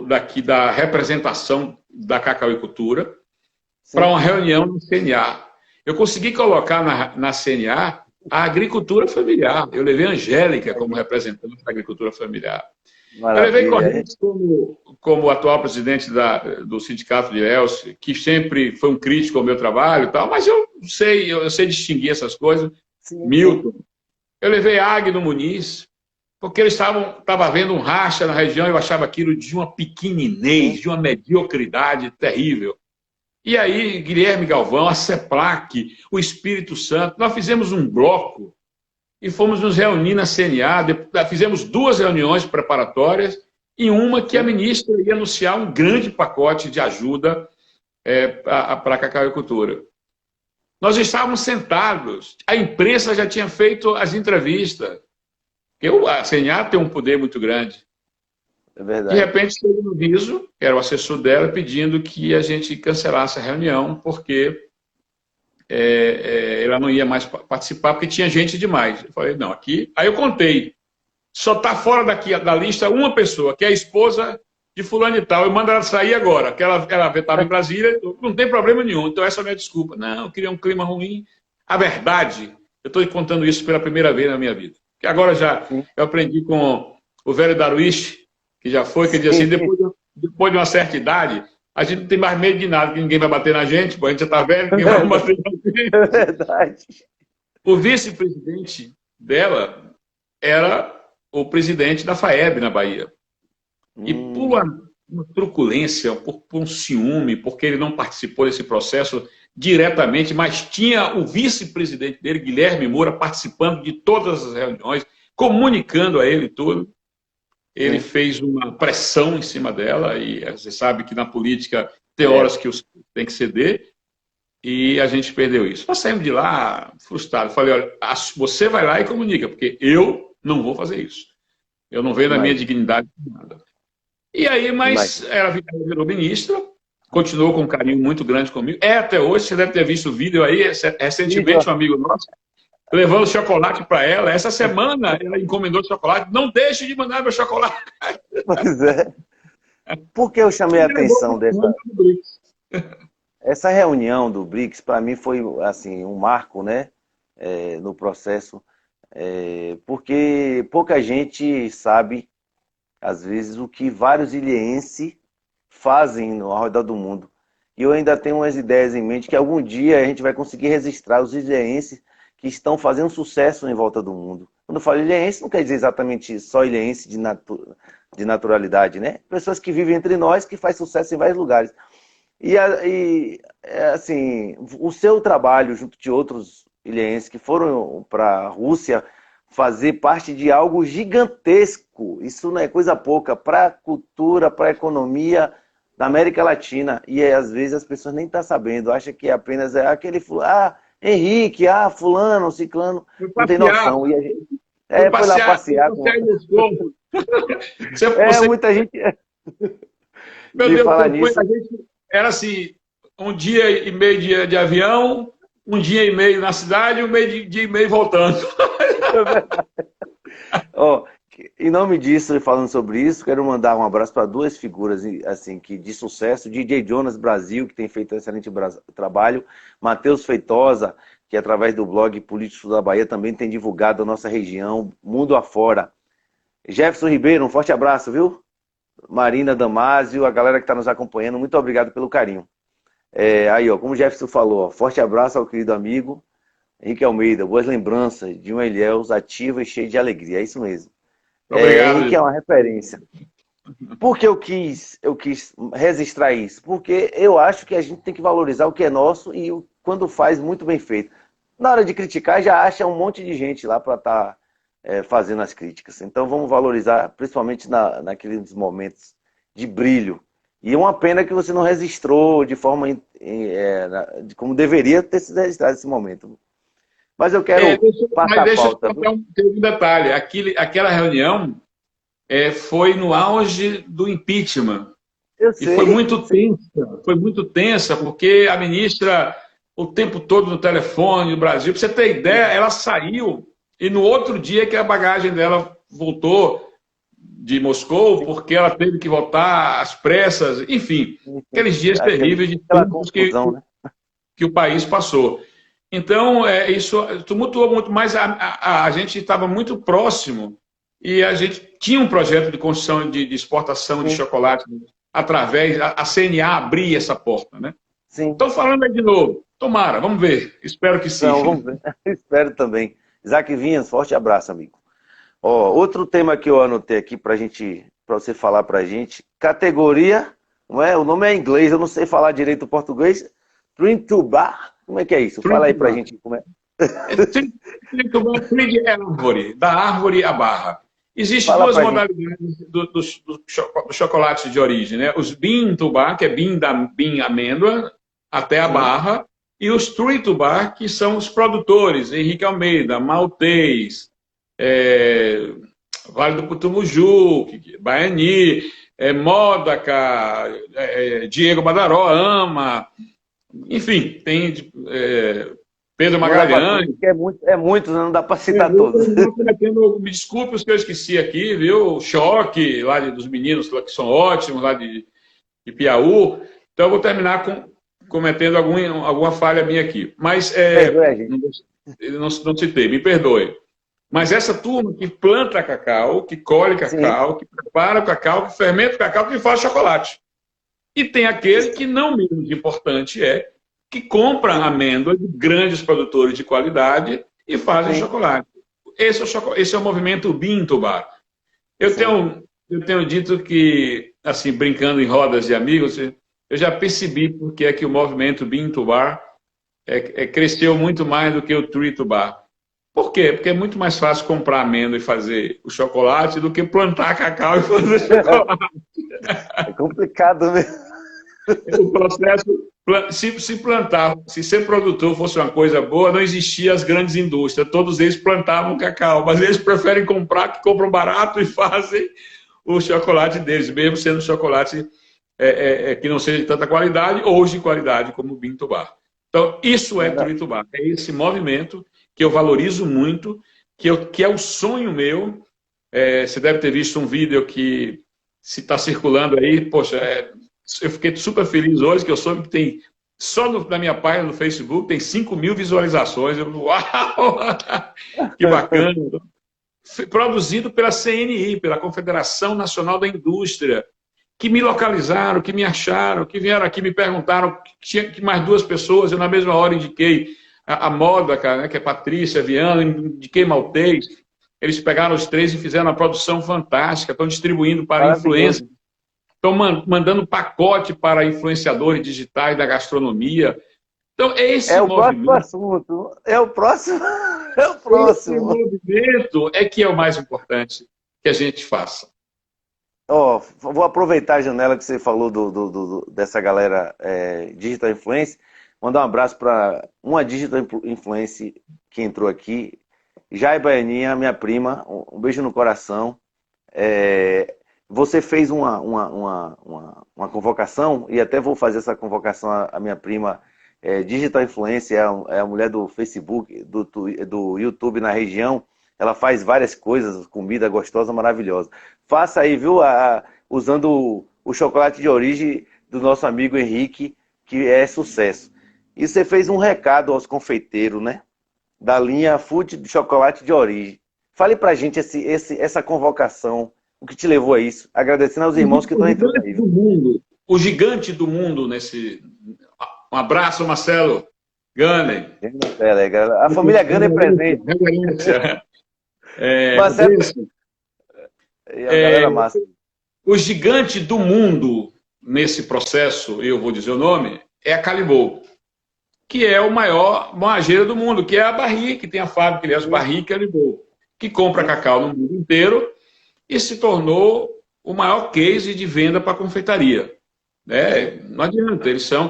daqui da representação da cacauicultura para uma reunião no CNA. Eu consegui colocar na CNA a agricultura familiar. Eu levei a Angélica como representante da agricultura familiar. Maravilha. Eu levei correntes como o atual presidente do Sindicato de Ilhéus, que sempre foi um crítico ao meu trabalho e tal, mas eu sei distinguir essas coisas. Milton. Eu levei Agno Muniz, porque eles estavam havendo um racha na região e eu achava aquilo de uma pequeninez, de uma mediocridade terrível. E aí, Guilherme Galvão, a CEPLAC, o Espírito Santo, nós fizemos um bloco e fomos nos reunir na CNA, fizemos 2 reuniões preparatórias e uma que a ministra ia anunciar um grande pacote de ajuda para a cacauicultura. Nós estávamos sentados, a imprensa já tinha feito as entrevistas, a CNA tem um poder muito grande. É verdade. De repente, chegou no Riso, que era o assessor dela, pedindo que a gente cancelasse a reunião, porque ela não ia mais participar, porque tinha gente demais. Eu falei, não, aqui... Aí eu contei, só está fora da lista uma pessoa, que é a esposa de fulano e tal, eu mando ela sair agora, que ela estava em Brasília, não tem problema nenhum, então essa é a minha desculpa. Não, eu queria um clima ruim. A verdade, eu estou contando isso pela primeira vez na minha vida, que agora eu aprendi com o velho Darwish, que já foi, que diz assim, depois de uma certa idade, a gente não tem mais medo de nada, que ninguém vai bater na gente, a gente já está velho, ninguém vai bater na gente. É verdade. O vice-presidente dela era o presidente da FAEB na Bahia. E por uma truculência, por um ciúme, porque ele não participou desse processo diretamente, mas tinha o vice-presidente dele, Guilherme Moura, participando de todas as reuniões, comunicando a ele tudo. Ele fez uma pressão em cima dela, e você sabe que na política tem horas que tem que ceder, e a gente perdeu isso. Nós saímos de lá frustrados. Falei, olha, você vai lá e comunica, porque eu não vou fazer isso. Eu não vejo na minha Imagina, dignidade nada. E aí, mas imagina. ela virou ministra, continuou com um carinho muito grande comigo. Até hoje, você deve ter visto o vídeo aí, recentemente, um amigo nosso, levando chocolate para ela. Essa semana, ela encomendou chocolate. Não deixe de mandar meu chocolate. Pois é. Por que eu chamei a E levou atenção para dessa o BRICS. essa reunião do BRICS? Para mim foi assim um marco, né, no processo, porque pouca gente sabe, às vezes, o que vários ilhéenses fazem ao redor do mundo. E eu ainda tenho umas ideias em mente que algum dia a gente vai conseguir registrar os ilhéenses que estão fazendo sucesso em volta do mundo. Quando eu falo ilhéense, não quer dizer exatamente só ilhéense de naturalidade, né? Pessoas que vivem entre nós, que faz sucesso em vários lugares. Assim, o seu trabalho junto de outros ilhéenses que foram para a Rússia fazer parte de algo gigantesco, isso não é coisa pouca, para a cultura, para a economia da América Latina. E às vezes as pessoas nem estão sabendo, acham que apenas é aquele, Henrique, fulano, ciclano, Fui não tem passear, noção. E a gente, fui foi lá passear, fui passear com... passear em Moscou. Você, Muita gente meu me Deus, fala você foi, nisso. a gente, era assim, um dia e meio de avião, um dia e meio na cidade, um dia e meio voltando. Ó, em nome disso, e falando sobre isso, quero mandar um abraço para duas figuras assim, de sucesso. DJ Jonas Brasil, que tem feito um excelente trabalho. Matheus Feitosa, que através do blog Políticos da Bahia também tem divulgado a nossa região, mundo afora. Jefferson Ribeiro, um forte abraço, viu? Marina Damásio, a galera que está nos acompanhando, muito obrigado pelo carinho. Aí, ó, como o Jefferson falou, ó, forte abraço ao querido amigo Henrique Almeida, boas lembranças de um Ilhéus ativo e cheio de alegria, é isso mesmo. Henrique é Obrigado. uma referência. Por que eu quis registrar isso? Porque eu acho que a gente tem que valorizar o que é nosso e quando faz muito bem feito. Na hora de criticar, já acha um monte de gente lá para estar fazendo as críticas. Então vamos valorizar, principalmente naqueles momentos de brilho. E é uma pena que você não registrou de forma como deveria ter sido registrado esse momento. Mas eu quero passar Mas a deixa eu pauta. contar tem um detalhe. Aquela reunião foi no auge do impeachment. Eu E foi sei. muito tensa. Foi muito tensa, porque a ministra, o tempo todo no telefone no Brasil, para você ter ideia, ela saiu e no outro dia que a bagagem dela voltou de Moscou, porque ela teve que voltar às pressas, enfim, aqueles dias terríveis de Aquela tempos confusão, né? que o país passou. Então, isso tumultuou muito, mas a gente estava muito próximo e a gente tinha um projeto de construção de exportação de Sim, chocolate através, a CNA abria essa porta, né? sim. Estou falando aí de novo. Tomara, vamos ver. Espero que sim. Então, vamos ver. Espero também. Isaac Vinhas, forte abraço, amigo. Ó, outro tema que eu anotei aqui para você falar para a gente, categoria, não é? O nome é em inglês, eu não sei falar direito o português. Drink to Bar, como é que é isso? Fala aí para a gente como é. Tree de árvore, da árvore à barra. Existem Fala duas para a gente. modalidades do chocolate de origem, né? Os bean to bar, que é bean amêndoa, até a Sim, barra, e os tree to bar, que são os produtores, Henrique Almeida, Maltês, Vale do Cutumuju, Baiani, Modaca, Diego Badaró, Ama, enfim, tem Pedro não dá para Magalhães. porque é muito, não dá para citar todos. Me desculpe os que eu esqueci aqui, viu? O Choque, lá dos meninos que são ótimos, lá de Piauí. Então, eu vou terminar cometendo alguma falha minha aqui. Mas Perdoe a gente. não citei, me perdoe. Mas essa turma que planta cacau, que colhe Sim, cacau, que prepara o cacau, que fermenta o cacau, que faz chocolate. E tem aquele que não menos importante que compra amêndoa de grandes produtores de qualidade e fazem sim, chocolate. Esse é o movimento Bean to Bar. Eu sim. tenho dito que, assim, brincando em rodas de amigos, eu já percebi porque é que o movimento Bean to Bar cresceu muito mais do que o Tree to Bar. Por quê? Porque é muito mais fácil comprar amêndoa e fazer o chocolate do que plantar cacau e fazer chocolate. É complicado mesmo. O processo Se plantar, se ser produtor fosse uma coisa boa, não existiam as grandes indústrias. Todos eles plantavam cacau, mas eles preferem comprar, que compram barato e fazem o chocolate deles, mesmo sendo chocolate que não seja de tanta qualidade ou de qualidade como o Bintubá. Então, isso é Turitubá. É esse movimento que eu valorizo muito, que é o sonho meu. Você deve ter visto um vídeo que se está circulando aí, poxa, eu fiquei super feliz hoje, que eu soube que tem, só na minha página no Facebook, tem 5.000 visualizações. Uau! Que bacana! Produzido pela CNI, pela Confederação Nacional da Indústria, que me localizaram, que me acharam, que vieram aqui, me perguntaram, que mais 2 pessoas, eu na mesma hora indiquei a Moda, cara, né, que é Patrícia Viana, indiquei Maltês. Eles pegaram os 3 e fizeram uma produção fantástica, estão distribuindo para influência. Estão mandando pacote para influenciadores digitais da gastronomia. Então, esse movimento... É o próximo assunto. É o próximo. É o próximo. Esse movimento é que é o mais importante que a gente faça. Vou aproveitar a janela que você falou dessa galera Digital Influence. Mandar um abraço para uma Digital Influence que entrou aqui. Jai Baianinha, minha prima. Um beijo no coração. Você fez uma convocação, e até vou fazer essa convocação à minha prima, Digital Influencer, é a mulher do Facebook, do YouTube na região. Ela faz várias coisas, comida gostosa, maravilhosa. Faça aí, viu, usando o chocolate de origem do nosso amigo Henrique, que é sucesso. E você fez um recado aos confeiteiros, né? Da linha Food de chocolate de origem. Fale pra gente essa convocação. O que te levou a isso? Agradecendo aos irmãos que estão entrando aí. O gigante do mundo nesse... Um abraço, Marcelo Gunner. A família Gunner é presente. Marcelo... E a galera massa. O gigante do mundo nesse processo, eu vou dizer o nome, é a Calibô, que é o maior moageiro do mundo, que é a Barrique, que tem a fábrica, aliás, Barrique Calibô, que compra cacau no mundo inteiro e se tornou o maior case de venda para a confeitaria. Não adianta,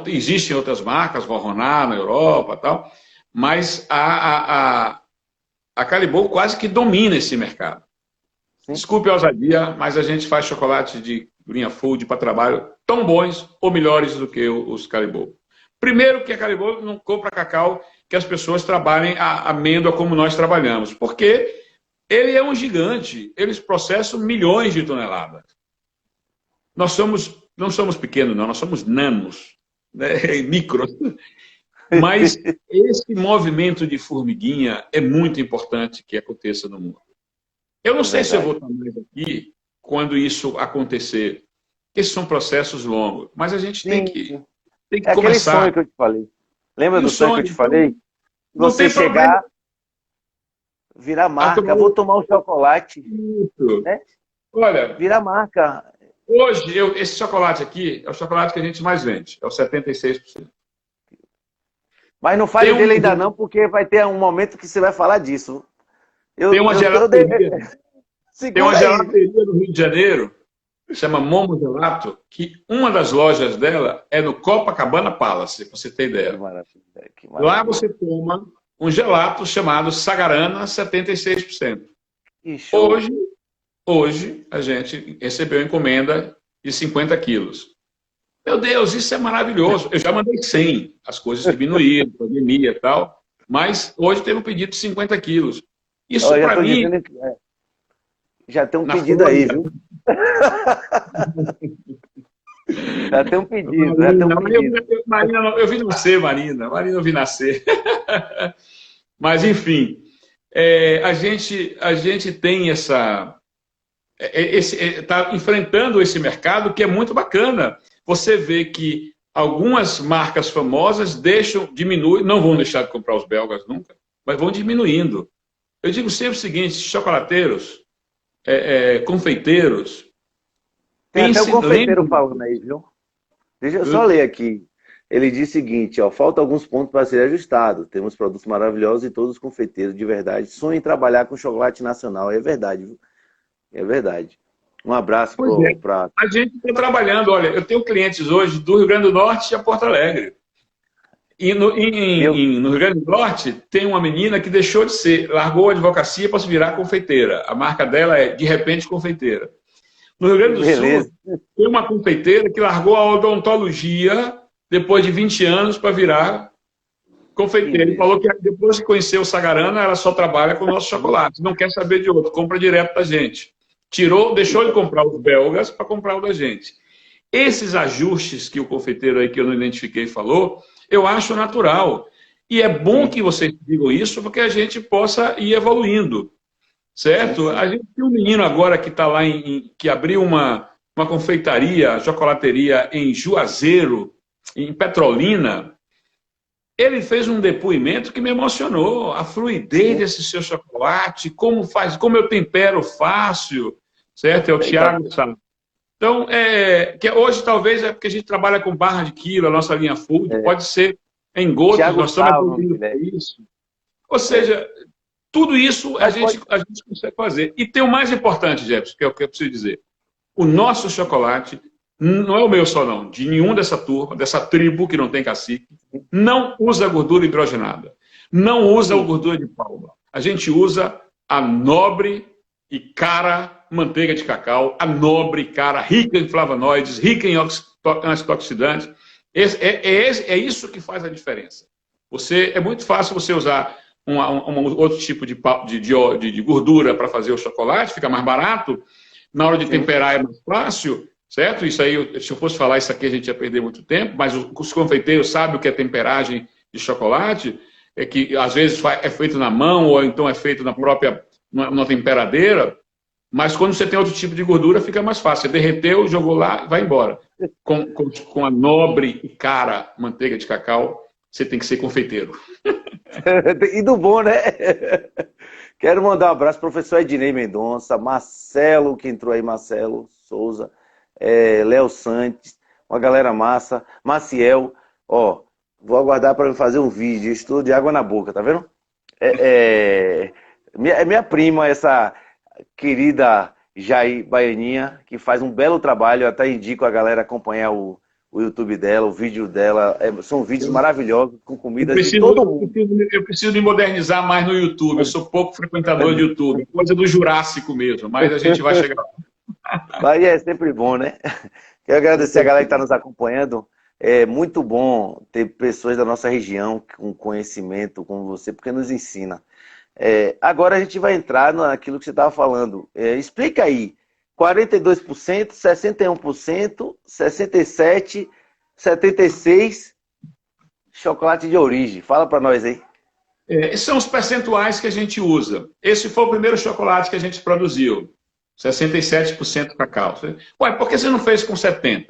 existem outras marcas, Vorroná na Europa e tal, mas a Calibô quase que domina esse mercado. Sim. Desculpe a ousadia, mas a gente faz chocolate de linha Food para trabalho tão bons ou melhores do que os Calibô. Primeiro que a Calibô não compra cacau que as pessoas trabalhem a amêndoa como nós trabalhamos, porque ele é um gigante, eles processam milhões de toneladas. Nós não somos pequenos, não, nós somos nanos, né? Micros. Mas esse movimento de formiguinha é muito importante que aconteça no mundo. Eu não sei se eu vou estar mais aqui quando isso acontecer. Esses são processos longos, mas a gente tem que começar. Aquele sonho que eu te falei. Lembra do sonho que eu te falei? Você chegar, virar marca, vou tomar um chocolate. Isso. Né? Olha, virar marca. Hoje, esse chocolate aqui é o chocolate que a gente mais vende, é o 76%. Mas não fale dele ainda não, porque vai ter um momento que você vai falar disso. Tem uma gelateria no Rio de Janeiro, chama Momo Gelato, que uma das lojas dela é no Copacabana Palace, para você ter ideia. Que maravilha. Lá você toma um gelato chamado Sagarana 76%. Hoje a gente recebeu encomenda de 50 quilos. Meu Deus, isso é maravilhoso. Eu já mandei 100, as coisas diminuíram, pandemia e tal, mas hoje teve um pedido de 50 quilos. Isso para mim... Já tem um pedido aí, viu? Já tem um pedido. Marina, eu vi nascer, Marina. Marina, eu vi nascer. Mas, enfim, a gente tem está enfrentando esse mercado que é muito bacana. Você vê que algumas marcas famosas diminuem, não vão deixar de comprar os belgas nunca, mas vão diminuindo. Eu digo sempre o seguinte, chocolateiros, confeiteiros... Tem até o confeiteiro falando aí, viu? Deixa eu só ler aqui. Ele diz o seguinte, falta alguns pontos para ser ajustado. Temos produtos maravilhosos e todos os confeiteiros de verdade sonham em trabalhar com chocolate nacional. É verdade, viu? É verdade. Um abraço para... A gente está trabalhando, olha, eu tenho clientes hoje do Rio Grande do Norte e a Porto Alegre. E no Rio Grande do Norte, tem uma menina que deixou de ser, largou a advocacia para se virar confeiteira. A marca dela é De Repente Confeiteira. No Rio Grande do Beleza. Sul, tem uma confeiteira que largou a odontologia depois de 20 anos para virar confeiteira. Ele falou que depois que conheceu o Sagarana, ela só trabalha com o nosso chocolate. Não quer saber de outro, compra direto da gente. Deixou de comprar os belgas para comprar o da gente. Esses ajustes que o confeiteiro aí que eu não identifiquei falou, eu acho natural. E é bom que vocês digam isso, porque a gente possa ir evoluindo. Certo? A gente tem um menino agora que está lá, que abriu uma confeitaria, chocolateria em Juazeiro, em Petrolina. Ele fez um depoimento que me emocionou. A fluidez desse seu chocolate, como eu tempero fácil, certo? É o Thiago, sabe? Então, que hoje talvez é porque a gente trabalha com barra de quilo, a nossa linha food, pode ser em gotas, nós estamos evoluindo para isso. Ou seja, tudo isso a gente consegue fazer. E tem o mais importante, Jefferson, que é o que eu preciso dizer. O nosso chocolate, não é o meu só não, de nenhum dessa turma, dessa tribo que não tem cacique, não usa gordura hidrogenada. Não usa gordura de palma. A gente usa a nobre e cara manteiga de cacau, a nobre e cara, rica em flavonoides, rica em antioxidantes. É isso que faz a diferença. É muito fácil você usar outro tipo de gordura para fazer o chocolate, fica mais barato. Na hora de temperar é mais fácil, certo? Isso aí, se eu fosse falar isso aqui, a gente ia perder muito tempo, mas os confeiteiros sabem o que é temperagem de chocolate, é que às vezes é feito na mão, ou então é feito na temperadeira, mas quando você tem outro tipo de gordura, fica mais fácil. Você derreteu, jogou lá, vai embora. Com a nobre e cara manteiga de cacau, você tem que ser confeiteiro. E do bom, né? Quero mandar um abraço pro professor Ednei Mendonça, Marcelo, que entrou aí, Marcelo Souza, Léo Santos, uma galera massa, Maciel, vou aguardar para fazer um vídeo, estou de água na boca, tá vendo? Minha prima, essa querida Jair Baianinha, que faz um belo trabalho, eu até indico a galera acompanhar o YouTube dela, o vídeo dela, são vídeos maravilhosos, com comida de todo mundo. Eu preciso me modernizar mais no YouTube, eu sou pouco frequentador de YouTube, coisa do Jurássico mesmo, mas a gente vai chegar lá. Mas é sempre bom, né? Quero agradecer a galera que está nos acompanhando, é muito bom ter pessoas da nossa região com conhecimento como você, porque nos ensina. Agora a gente vai entrar naquilo que você estava falando, explica aí, 42%, 61%, 67%, 76% chocolate de origem. Fala para nós aí. Esses são os percentuais que a gente usa. Esse foi o primeiro chocolate que a gente produziu. 67% cacau. Ué, por que você não fez com 70%?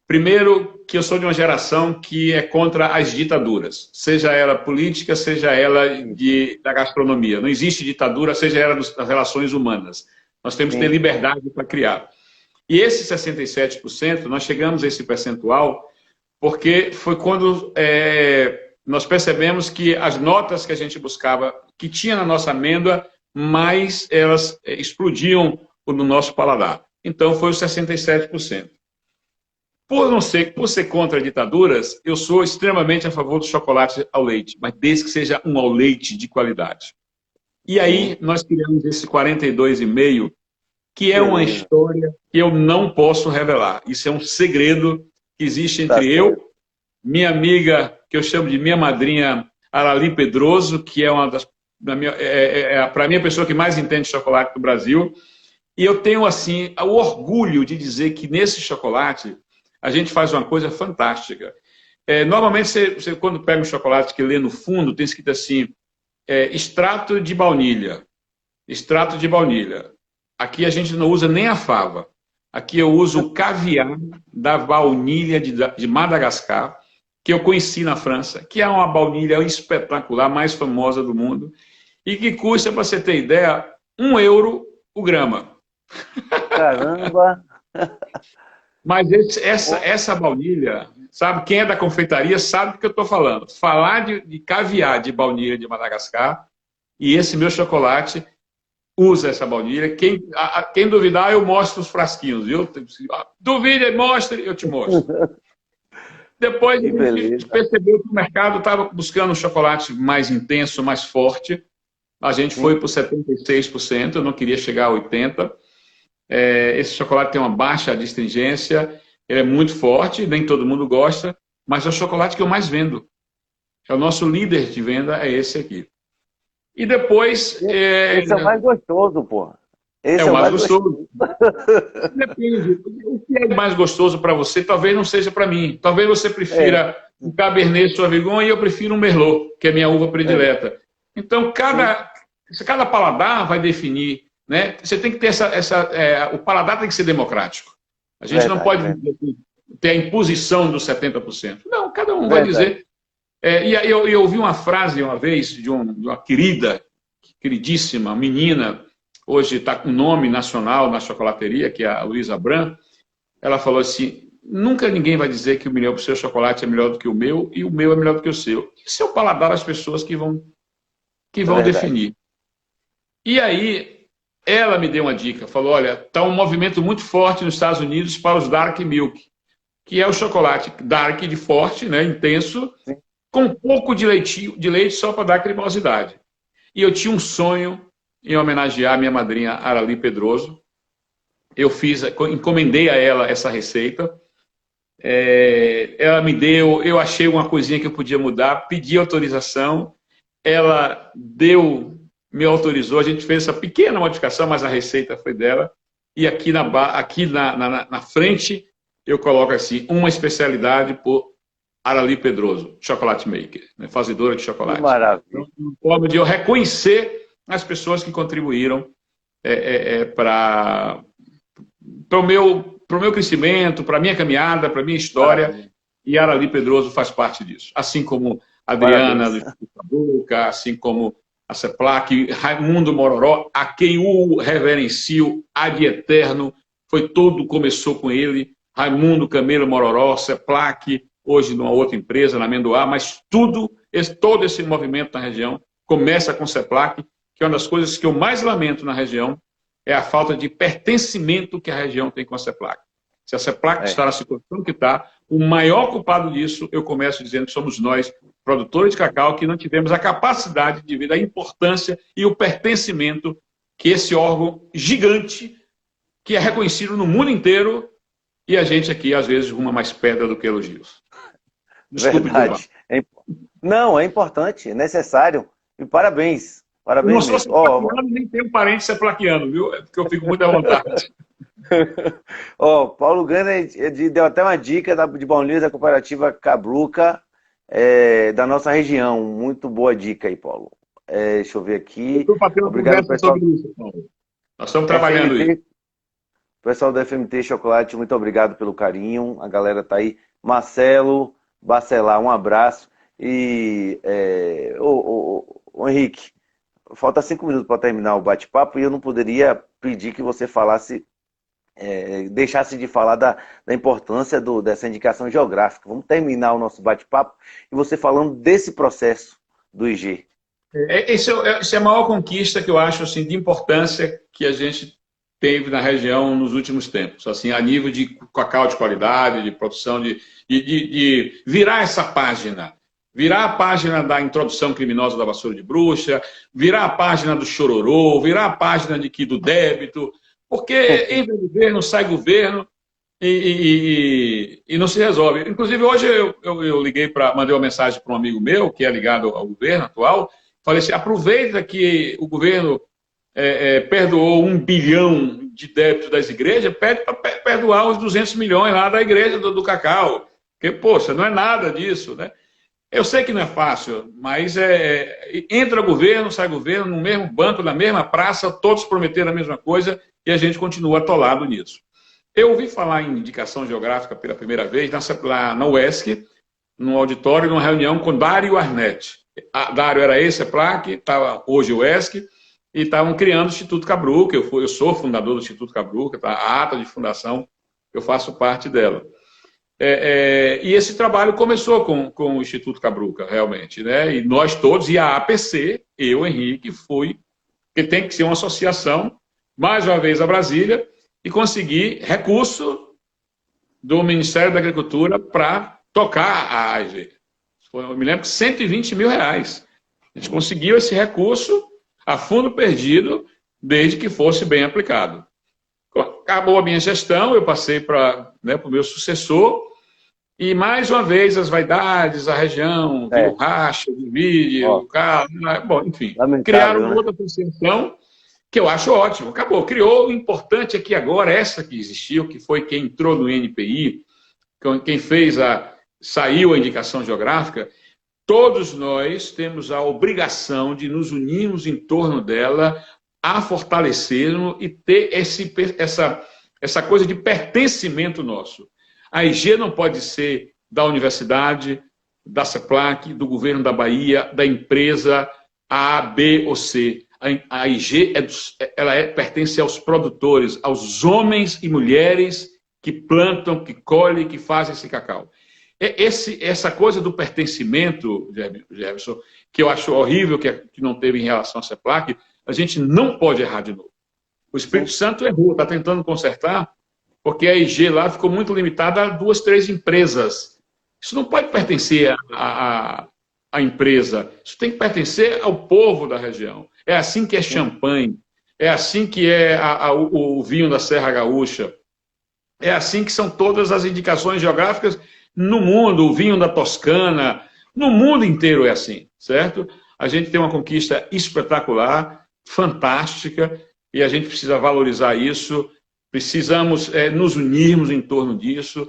Primeiro, que eu sou de uma geração que é contra as ditaduras. Seja ela política, seja ela da gastronomia. Não existe ditadura, seja ela das relações humanas. Nós temos que ter liberdade para criar. E esse 67%, nós chegamos a esse percentual porque foi quando nós percebemos que as notas que a gente buscava, que tinha na nossa amêndoa, mais elas explodiam no nosso paladar. Então foi os 67%. Por ser contra ditaduras, eu sou extremamente a favor do chocolate ao leite, mas desde que seja um ao leite de qualidade. E aí nós criamos esse 42,5%, que é uma história que eu não posso revelar. Isso é um segredo que existe entre eu, minha amiga, que eu chamo de minha madrinha, Arali Pedroso, que é para mim a pessoa que mais entende chocolate do Brasil. E eu tenho assim o orgulho de dizer que nesse chocolate a gente faz uma coisa fantástica. Normalmente, você quando pega um chocolate que lê no fundo, tem escrito assim, extrato de baunilha. Extrato de baunilha. Aqui a gente não usa nem a fava. Aqui eu uso o caviar da baunilha de Madagascar, que eu conheci na França, que é uma baunilha espetacular, mais famosa do mundo, e que custa, para você ter ideia, €1 o grama. Caramba! Mas essa baunilha, sabe, quem é da confeitaria sabe do que eu estou falando. Falar de caviar de baunilha de Madagascar, e esse meu chocolate usa essa baunilha. Quem duvidar, eu mostro os frasquinhos, viu? Duvide, mostre, eu te mostro. Depois a Que gente beleza. percebeu que o mercado estava buscando um chocolate mais intenso, mais forte. A gente foi Sim. para 76%, eu não queria chegar a 80%. Esse chocolate tem uma baixa astringência, ele é muito forte, nem todo mundo gosta, mas é o chocolate que eu mais vendo. É o nosso líder de venda, é esse aqui. E depois, Esse é o mais gostoso, pô. é Esse o é o mais mais gostoso. gostoso. Depende. O que é mais gostoso para você, talvez não seja para mim. Talvez você É, prefira um Cabernet Sauvignon e eu prefiro um Merlot, que é minha uva é, predileta. Então, sim, cada paladar vai definir, né? Você tem que ter o paladar tem que ser democrático. A gente não verdade, pode verdade. ter a imposição dos 70%. Não, cada um vai Verdade. dizer. E aí eu ouvi uma frase uma vez de uma queridíssima menina, hoje está com nome nacional na chocolateria, que é a Luísa Bran. Ela falou assim: nunca ninguém vai dizer que o seu chocolate é melhor do que o meu e o meu é melhor do que o seu. Isso é o paladar das pessoas que É vão verdade. definir. E aí, ela me deu uma dica, falou: olha, está um movimento muito forte nos Estados Unidos para os dark milk, que é o chocolate dark de forte, né, intenso, Sim. com um pouco de leite só para dar cremosidade. E eu tinha um sonho em homenagear minha madrinha Arali Pedroso. Eu encomendei a ela essa receita. Ela me deu, eu achei uma coisinha que eu podia mudar, pedi autorização, ela me autorizou, a gente fez essa pequena modificação, mas a receita foi dela. E aqui na frente eu coloco assim, uma especialidade por Arali Pedroso, chocolate maker, né, fazedora de Que chocolate. maravilha. Então, uma forma de eu reconhecer as pessoas que contribuíram para o meu crescimento, para a minha caminhada, para a minha história, Parabéns. e Arali Pedroso faz parte disso. Assim como a Adriana do Parabéns. Instituto Cabuca, assim como a CEPLAC, Raimundo Mororó, a quem o reverencio ad eterno, começou com ele, Raimundo Camelo Mororó, CEPLAC, hoje numa outra empresa, na Amendoá, mas todo esse movimento na região começa com CEPLAC, que é uma das coisas que eu mais lamento na região, é a falta de pertencimento que a região tem com a CEPLAC. Se a CEPLAC É, está na situação que está, o maior culpado disso, eu começo dizendo que somos nós, produtores de cacau, que não tivemos a capacidade de ver a importância e o pertencimento que esse órgão gigante, que é reconhecido no mundo inteiro, e a gente aqui, às vezes, ruma mais pedra do que elogios. Desculpe interromper. verdade. Não, é importante, é necessário. E parabéns. Eu não Parabéns sou mesmo. Ó, seplaquiano, nem tenho parente seplaquiano, viu? É porque eu fico muito à vontade. ó, Paulo Gana deu até uma dica de Bom da cooperativa Cabruca, da nossa região. Muito boa dica aí, Paulo. Deixa eu ver Eu aqui. estou batendo Obrigado, conversa pessoal. sobre isso, Paulo. Nós estamos trabalhando isso. FMT, pessoal do FMT Chocolate, muito obrigado pelo carinho. A galera tá aí. Marcelo, Bacelar, um abraço. E, ô, Henrique, falta 5 minutos para terminar o bate-papo e eu não poderia pedir que você falasse, deixasse de falar da importância dessa indicação geográfica. Vamos terminar o nosso bate-papo e você falando desse processo do IG. Essa é a maior conquista que eu acho assim, de importância que a gente teve na região nos últimos tempos, assim, a nível de cacau de qualidade, de produção, de virar essa página, virar a página da introdução criminosa da vassoura de bruxa, virar a página do chororô, virar a página do débito, porque entra governo, sai governo e não se resolve. Inclusive, hoje eu mandei uma mensagem para um amigo meu, que é ligado ao governo atual, falei assim, aproveita que o governo perdoou 1 bilhão de débito das igrejas, pede para perdoar os 200 milhões lá da igreja do cacau. Porque, poxa, não é nada disso, né? Eu sei que não é fácil, mas entra governo, sai governo, no mesmo banco, na mesma praça, todos prometeram a mesma coisa e a gente continua atolado nisso. Eu ouvi falar em indicação geográfica pela primeira vez lá na UESC, num auditório, numa reunião com Dário Arnett. Dário era ex-CEPLAC, estava hoje o UESC, e estavam criando o Instituto Cabruca. Eu sou fundador do Instituto Cabruca, tá? A ata de fundação, eu faço parte dela. E esse trabalho começou com o Instituto Cabruca, realmente, né? E nós todos, e a APC, eu, Henrique, porque tem que ser uma associação, mais uma vez a Brasília, e conseguir recurso do Ministério da Agricultura para tocar a AEG. Eu me lembro que R$ 120 mil. A gente conseguiu esse recurso a fundo perdido, desde que fosse bem aplicado. Acabou a minha gestão, eu passei para o meu sucessor, e mais uma vez as vaidades, a região, o racha, o vídeo, o carro, bom, enfim, criaram uma outra associação que eu acho ótimo. Acabou, criou. O importante é que agora essa que existiu, que foi quem entrou no NPI, quem saiu a indicação geográfica, todos nós temos a obrigação de nos unirmos em torno dela, a fortalecê-lo e ter essa coisa de pertencimento nosso. A IG não pode ser da universidade, da CEPLAC, do governo da Bahia, da empresa A, B ou C. A IG pertence aos produtores, aos homens e mulheres que plantam, que colhem, que fazem esse cacau. Essa coisa do pertencimento, Jefferson, que eu acho horrível que não teve em relação à CEPLAC, a gente não pode errar de novo. O Espírito Santo errou, está tentando consertar, porque a IG lá ficou muito limitada a 2, 3 empresas. Isso não pode pertencer à empresa, isso tem que pertencer ao povo da região. É assim que é champanhe, é assim que é o vinho da Serra Gaúcha, é assim que são todas as indicações geográficas no mundo, o vinho da Toscana, no mundo inteiro é assim, certo? A gente tem uma conquista espetacular, fantástica, e a gente precisa valorizar isso, precisamos nos unirmos em torno disso,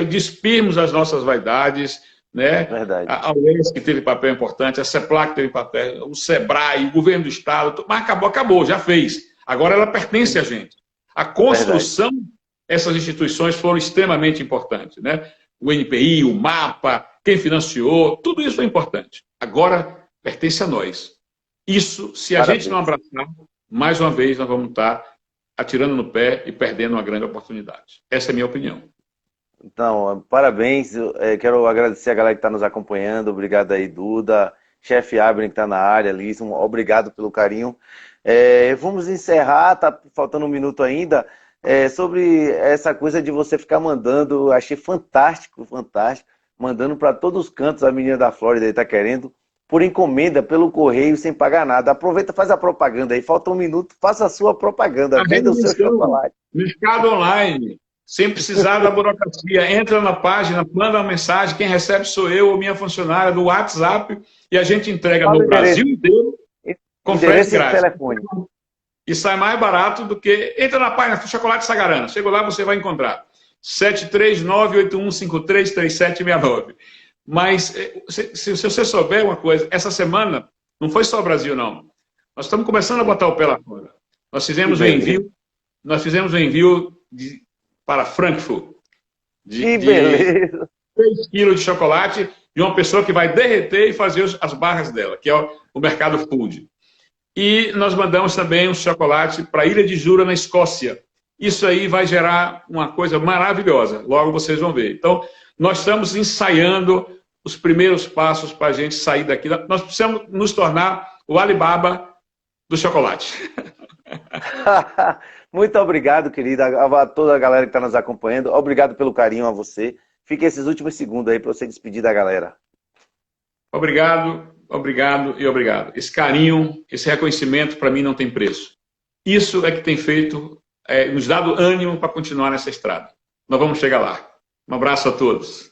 despirmos as nossas vaidades, né? Verdade. A UES que teve papel importante, a CEPLAC teve papel, o SEBRAE, o governo do Estado, mas acabou, já fez. Agora ela pertence a gente. A construção dessas instituições foram extremamente importantes, né? O NPI, o MAPA, quem financiou, tudo isso é importante. Agora pertence a nós. Isso, se a gente não abraçar, mais uma vez nós vamos estar atirando no pé e perdendo uma grande oportunidade. Essa é a minha opinião. Então, parabéns. Quero agradecer a galera que está nos acompanhando. Obrigado aí, Duda. Chefe Abner, que está na área, Liz. Obrigado pelo carinho. Vamos encerrar, tá faltando 1 minuto ainda. Sobre essa coisa de você ficar mandando, achei fantástico, mandando para todos os cantos, a menina da Flórida está querendo, por encomenda, pelo correio, sem pagar nada. Aproveita, faz a propaganda aí, falta 1 minuto, faça a sua propaganda, venda o seu chocolate. Mercado online, sem precisar da burocracia, entra na página, manda uma mensagem, quem recebe sou eu ou minha funcionária do WhatsApp, e a gente entrega no Brasil inteiro, com frete grátis. Telefone. E sai mais barato do que... Entra na página do Chocolate Sagarana. Chega lá, você vai encontrar. 73981533769. Mas, se você souber uma coisa, essa semana, não foi só o Brasil, não. Nós estamos começando a botar o pé lá fora. Nós fizemos um envio para Frankfurt. Que beleza! 3 quilos de chocolate de uma pessoa que vai derreter e fazer as barras dela, que é o mercado food. E nós mandamos também um chocolate para a Ilha de Jura, na Escócia. Isso aí vai gerar uma coisa maravilhosa. Logo vocês vão ver. Então, nós estamos ensaiando os primeiros passos para a gente sair daqui. Nós precisamos nos tornar o Alibaba do chocolate. Muito obrigado, querida, a toda a galera que está nos acompanhando. Obrigado pelo carinho a você. Fique esses últimos segundos aí para você despedir da galera. Obrigado. Obrigado e obrigado. Esse carinho, esse reconhecimento, para mim, não tem preço. Isso é que tem feito, nos dado ânimo para continuar nessa estrada. Nós vamos chegar lá. Um abraço a todos.